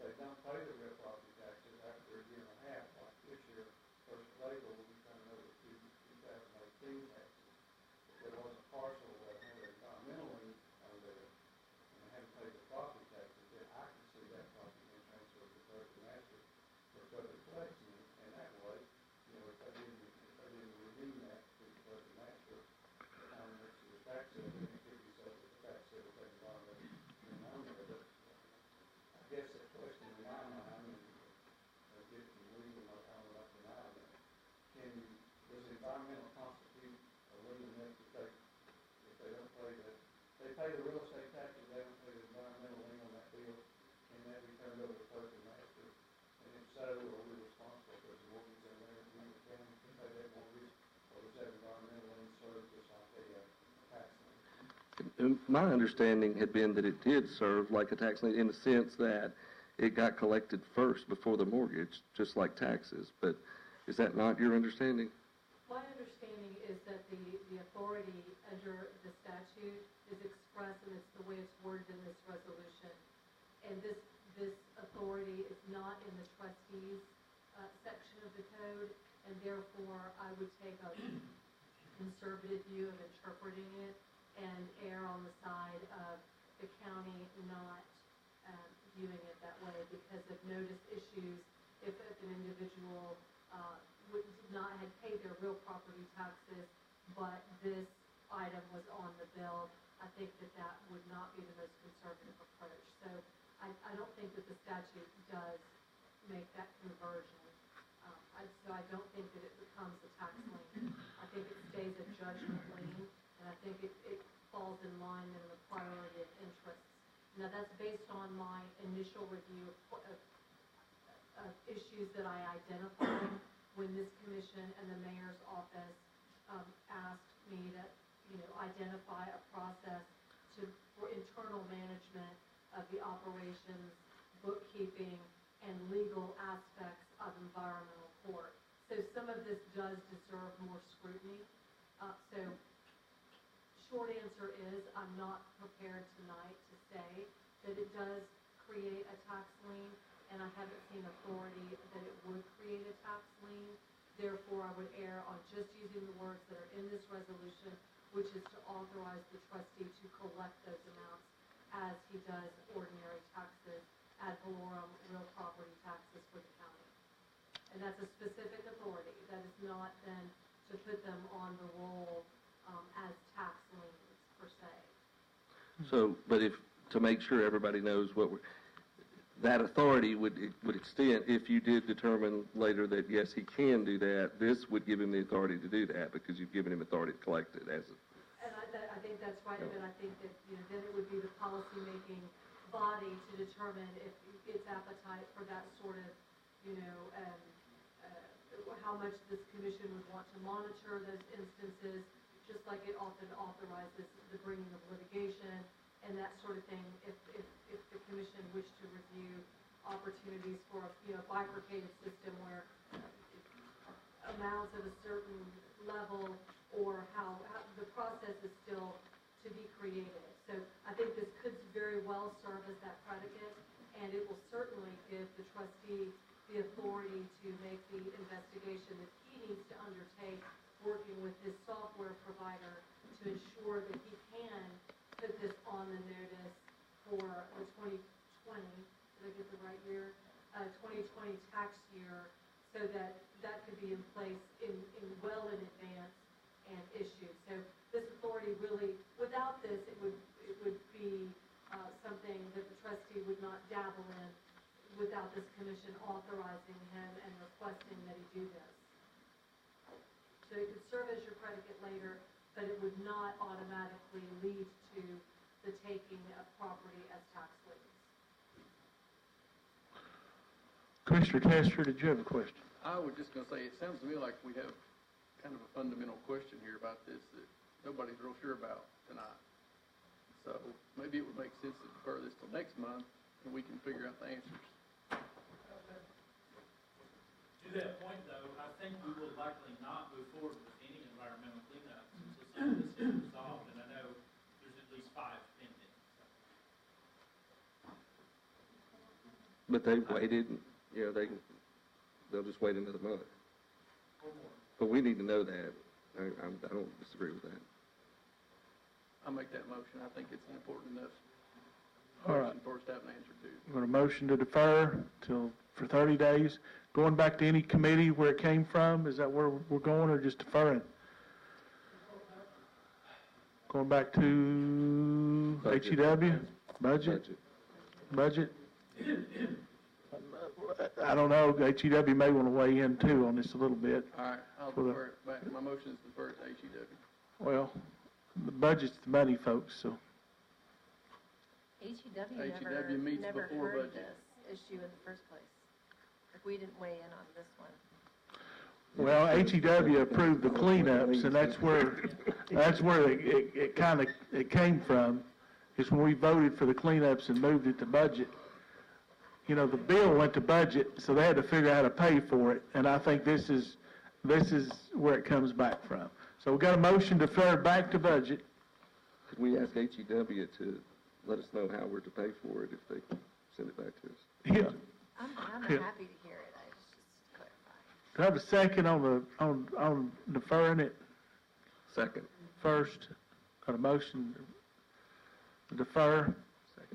Speaker 17: they don't pay the real property taxes after a year and a half, like this year, first of April, we turned over 2018 taxes. There was a parcel that had an environmental lien on there, and they hadn't paid the property taxes, then I could see that property being transferred to the clerk and master for further collection, and that way, you know, if they didn't redeem that to the clerk and master, the time next to the tax sale, then it could be sold to the tax sale, if they bond it, and on there, but I guess the question in my mind, and get from legal, I don't know, like, deny that, does environmental constitute a lien enough to take, if they don't pay that, they pay the real estate taxes, they don't pay the environmental lien on that bill, can that be turned over to clerk and master? And if so, are we responsible for the mortgage in there, we the county can pay that mortgage, or does that environmental lien serve just like a tax lien?
Speaker 16: My understanding had been that it did serve like a tax lien in the sense that it got collected first before the mortgage, just like taxes. But is that not your understanding?
Speaker 12: My understanding is that the authority under the statute is expressed, and it's the way it's worded in this resolution. And this authority is not in the trustees section of the code, and therefore I would take a conservative view of interpreting it and err on the side of the county not viewing it that way because of notice issues. If an individual did not had paid their real property taxes, but this item was on the bill, I think that would not be the most conservative approach. So I don't think that the statute does make that conversion. So I don't think that it becomes a tax lien. I think it stays a judgment lien, and I think it falls in line in the priority of interests. Now, that's based on my initial review of issues that I identified when this commission and the mayor's office asked me to, identify a process for internal management of the operations, bookkeeping, and legal aspects of environmental court. So some of this does deserve more scrutiny. So short answer is I'm not prepared tonight to say that it does create a tax lien, and I haven't seen authority that it would create a tax lien. Therefore, I would err on just using the words that are in this resolution, which is to authorize the trustee to collect those amounts as he does ordinary taxes, ad valorem, real property taxes for the county. And that's a specific authority. That is not then to put them on the roll as tax liens per se.
Speaker 16: So, but to make sure everybody knows that authority would extend, if you did determine later that, yes, he can do that, this would give him the authority to do that because you've given him authority to collect it as a...
Speaker 12: And I think that's right, and I think that, then it would be the policy-making body to determine if its appetite for that sort of, how much this commission would want to monitor those instances, just like it often authorizes the bringing of litigation and that sort of thing, if the commission wished to review opportunities for a bifurcated system where amounts at a certain level or how the process is still to be created. So I think this could very well serve as that predicate, and it will certainly give the trustee the authority to make the investigation that he needs to undertake, working with his software provider to ensure that he can put this on the notice for the 2020, did I get the right year? 2020 tax year, so that could be in place well in advance and issued. So this authority really, without this, it would be something that the trustee would not dabble in without this commission authorizing him and requesting that he do this. So it could serve as your predicate later, but it would not automatically lead to the taking of property as tax liens.
Speaker 1: Commissioner Tester, did you have a question?
Speaker 10: I was just going to say, it sounds to me like we have kind of a fundamental question here about this that nobody's real sure about tonight. So maybe it would make sense to defer this till next month and we can figure out the answers.
Speaker 5: To that point, though, I think we will likely not move forward with any environmental cleanups until some of this is resolved, and I know there's at least 5 pending.
Speaker 16: But they waited, they'll just wait another month. But we need to know that. I don't disagree with that.
Speaker 10: I'll make that motion. I think it's an important enough
Speaker 1: All right.
Speaker 10: question for us to have an answer to.
Speaker 1: I'm going to motion to defer for 30 days. Going back to any committee where it came from, is that where we're going, or just deferring? Going back to
Speaker 16: Budget.
Speaker 1: HEW? Budget? I don't know, HEW may want to weigh in too on this a little bit.
Speaker 10: All right, I'll
Speaker 1: For the-
Speaker 10: defer it back. My motion is to defer it to HEW.
Speaker 1: Well, the budget's the money, folks, so.
Speaker 10: HEW meets
Speaker 9: never
Speaker 10: before
Speaker 9: heard
Speaker 10: budget.
Speaker 9: this issue in the first place. Like, we didn't weigh in on this one.
Speaker 1: Well, HEW approved the cleanups, and that's where it kind of, it came from, is when we voted for the cleanups and moved it to budget. You know, the bill went to budget, so they had to figure out how to pay for it, and I think this is where it comes back from. So we got a motion to defer back to budget.
Speaker 16: Could we ask HEW to let us know how we're to pay for it if they send it back to us?
Speaker 1: Yeah.
Speaker 9: I'm
Speaker 1: Yeah.
Speaker 9: happy to hear it. I just clarify.
Speaker 1: Do I have a second on deferring it
Speaker 16: Second.
Speaker 1: first? Got a motion to defer,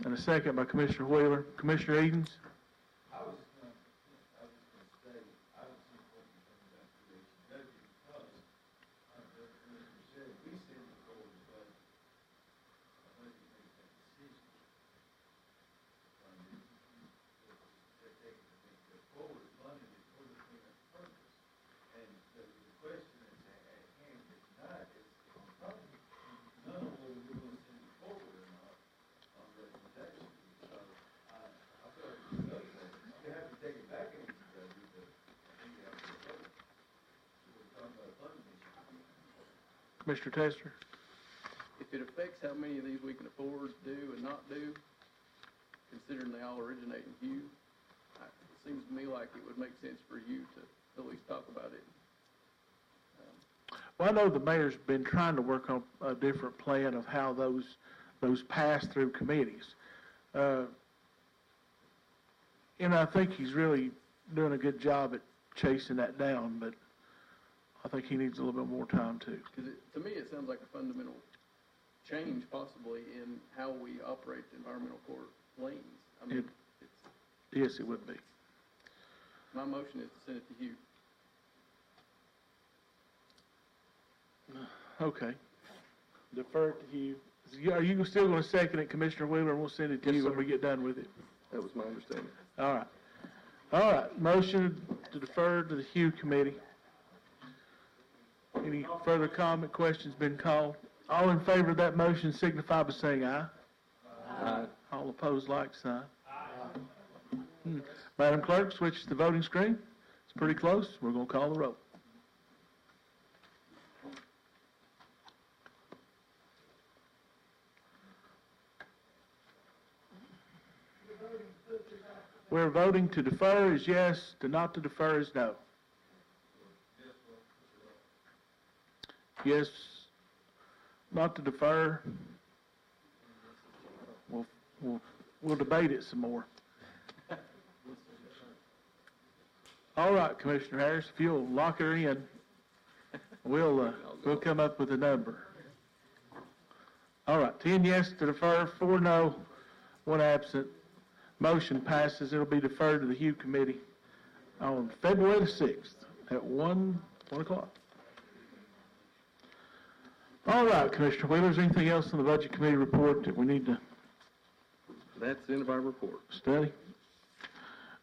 Speaker 1: and a second by Commissioner Wheeler. Commissioner Edens?
Speaker 4: I was just gonna say, I don't see what you're coming back to HEW because, as Commissioner said, we send it forward to budget. Budget makes that decision. They're taking it forward, funding it for the cleanup purpose. And the question is at hand tonight is, probably none of them we're gonna send it forward or not on recommendation. So, I feel like we know that. You have to take it back in HEW, but I think you have to vote. So we're talking about funding issue.
Speaker 1: Commissioner Tester?
Speaker 10: If it affects how many of these we can afford to do and not do, considering they all originate in Hugh, it seems to me like it would make sense for you to at least talk about it.
Speaker 1: Well, I know the mayor's been trying to work on a different plan of how those pass through committees. And I think he's really doing a good job at chasing that down, but I think he needs a little bit more time too.
Speaker 10: Because to me, it sounds like a fundamental change possibly in how we operate the environmental court lanes. I mean,
Speaker 1: Yes, it would be.
Speaker 10: my motion is to send it to Hugh.
Speaker 1: Okay. Defer it to you. Are you still going to second it, Commissioner Wheeler, and we'll send it to
Speaker 16: Yes,
Speaker 1: you when
Speaker 16: sir.
Speaker 1: we get done with it?
Speaker 16: That was my understanding.
Speaker 1: All right. All right. Motion to defer to the Hugh Committee. Any further comment, questions been called? All in favor of that motion signify by saying aye.
Speaker 16: Aye.
Speaker 1: All opposed, like sign. Madam Clerk, switch to the voting screen. It's pretty close. We're going to call the roll. We're voting to defer is yes, to not to defer is no. Yes, not to defer. We'll debate it some more. All right, Commissioner Harris, if you'll lock her in, we'll come up with a number. All right, 10 yes to defer, 4 no, 1 absent. Motion passes. It'll be deferred to the Hugh Committee on February the 6th at 1 o'clock. All right, Commissioner Wheeler, is there anything else in the Budget Committee report that we need to
Speaker 16: That's the end of our report.
Speaker 1: study?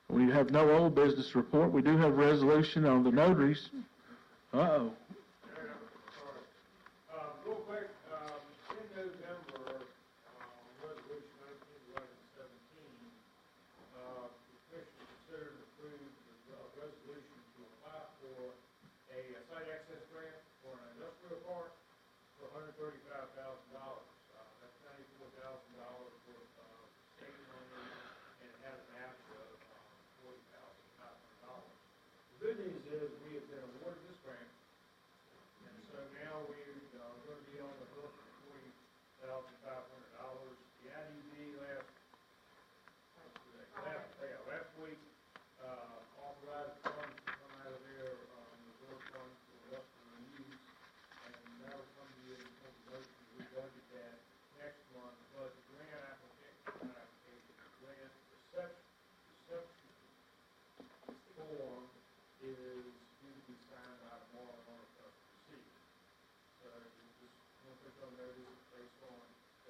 Speaker 1: We have no old business report. We do have a resolution on the notaries. Uh-oh.
Speaker 4: Real quick, in November, resolution 19/11/17, the commission considered and approved the resolution to apply for a site access grant for an industrial park for $135,000. That's $94,000 worth of state money, and it has a match of $40,500. The good news is we have been awarded this grant, and so now we're going to be on the hook for $40,500. The IDB last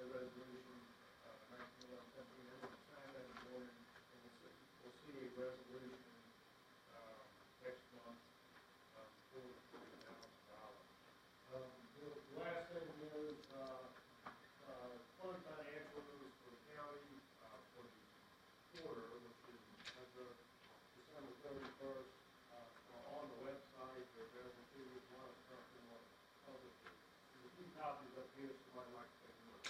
Speaker 4: a resolution, 1911-17, and we'll sign that this morning, and we'll see a resolution, next month, for $40,000. The last thing is, fund financials for the county, for the quarter, which is as of December 31st, are on the website. They're available to you if you want to start them on public. There's a few copies up here, so I'd like to take a look.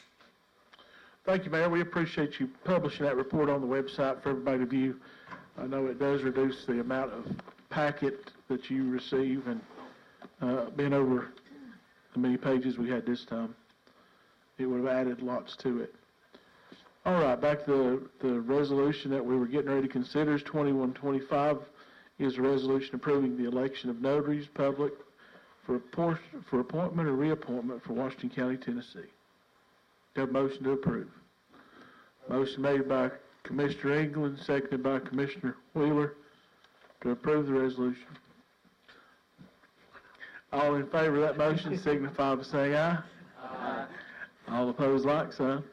Speaker 1: Thank you, Mayor. We appreciate you publishing that report on the website for everybody to view. I know it does reduce the amount of packet that you receive, and being over the many pages we had this time, it would have added lots to it. All right, back to the resolution that we were getting ready to consider is 2125 is a resolution approving the election of notaries public for appointment or reappointment for Washington County, Tennessee. Have a motion to approve. Motion made by Commissioner England, seconded by Commissioner Wheeler to approve the resolution. All in favor of that motion signify by saying aye. Aye. All opposed, like sign.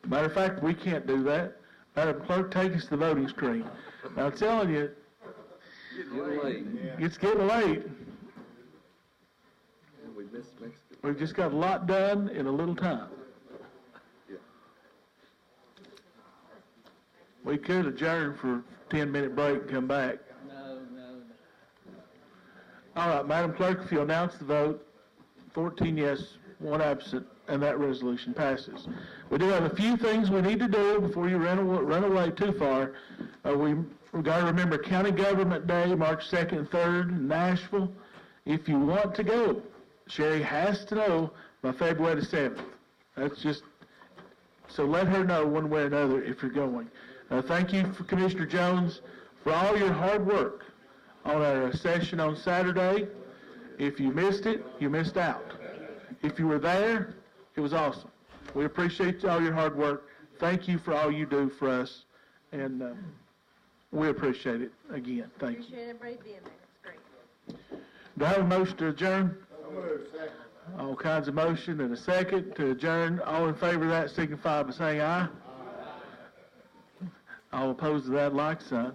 Speaker 1: Matter of fact, we can't do that. Madam Clerk, take us to the voting screen. Now, I'm telling you, it's getting late.
Speaker 16: We missed Mexico.
Speaker 1: We've just got a lot done in a little time.
Speaker 16: Yeah.
Speaker 1: We could adjourn for a 10-minute break and come back.
Speaker 10: No.
Speaker 1: All right, Madam Clerk, if you'll announce the vote, 14 yes, 1 absent, and that resolution passes. We do have a few things we need to do before you run away too far. We've got to remember County Government Day, March 2nd and 3rd in Nashville. If you want to go, Sherry has to know by February the 7th. That's just, so let her know one way or another if you're going. Thank you, for Commissioner Jones, for all your hard work on our session on Saturday. If you missed it, you missed out. If you were there, it was awesome. We appreciate all your hard work. Thank you for all you do for us, and we appreciate it again. Thank you.
Speaker 9: Appreciate everybody being there. It's great.
Speaker 1: Do I have a motion to adjourn? All kinds of motion and a second to adjourn. All in favor of that signify by saying aye. All opposed to that, like sign.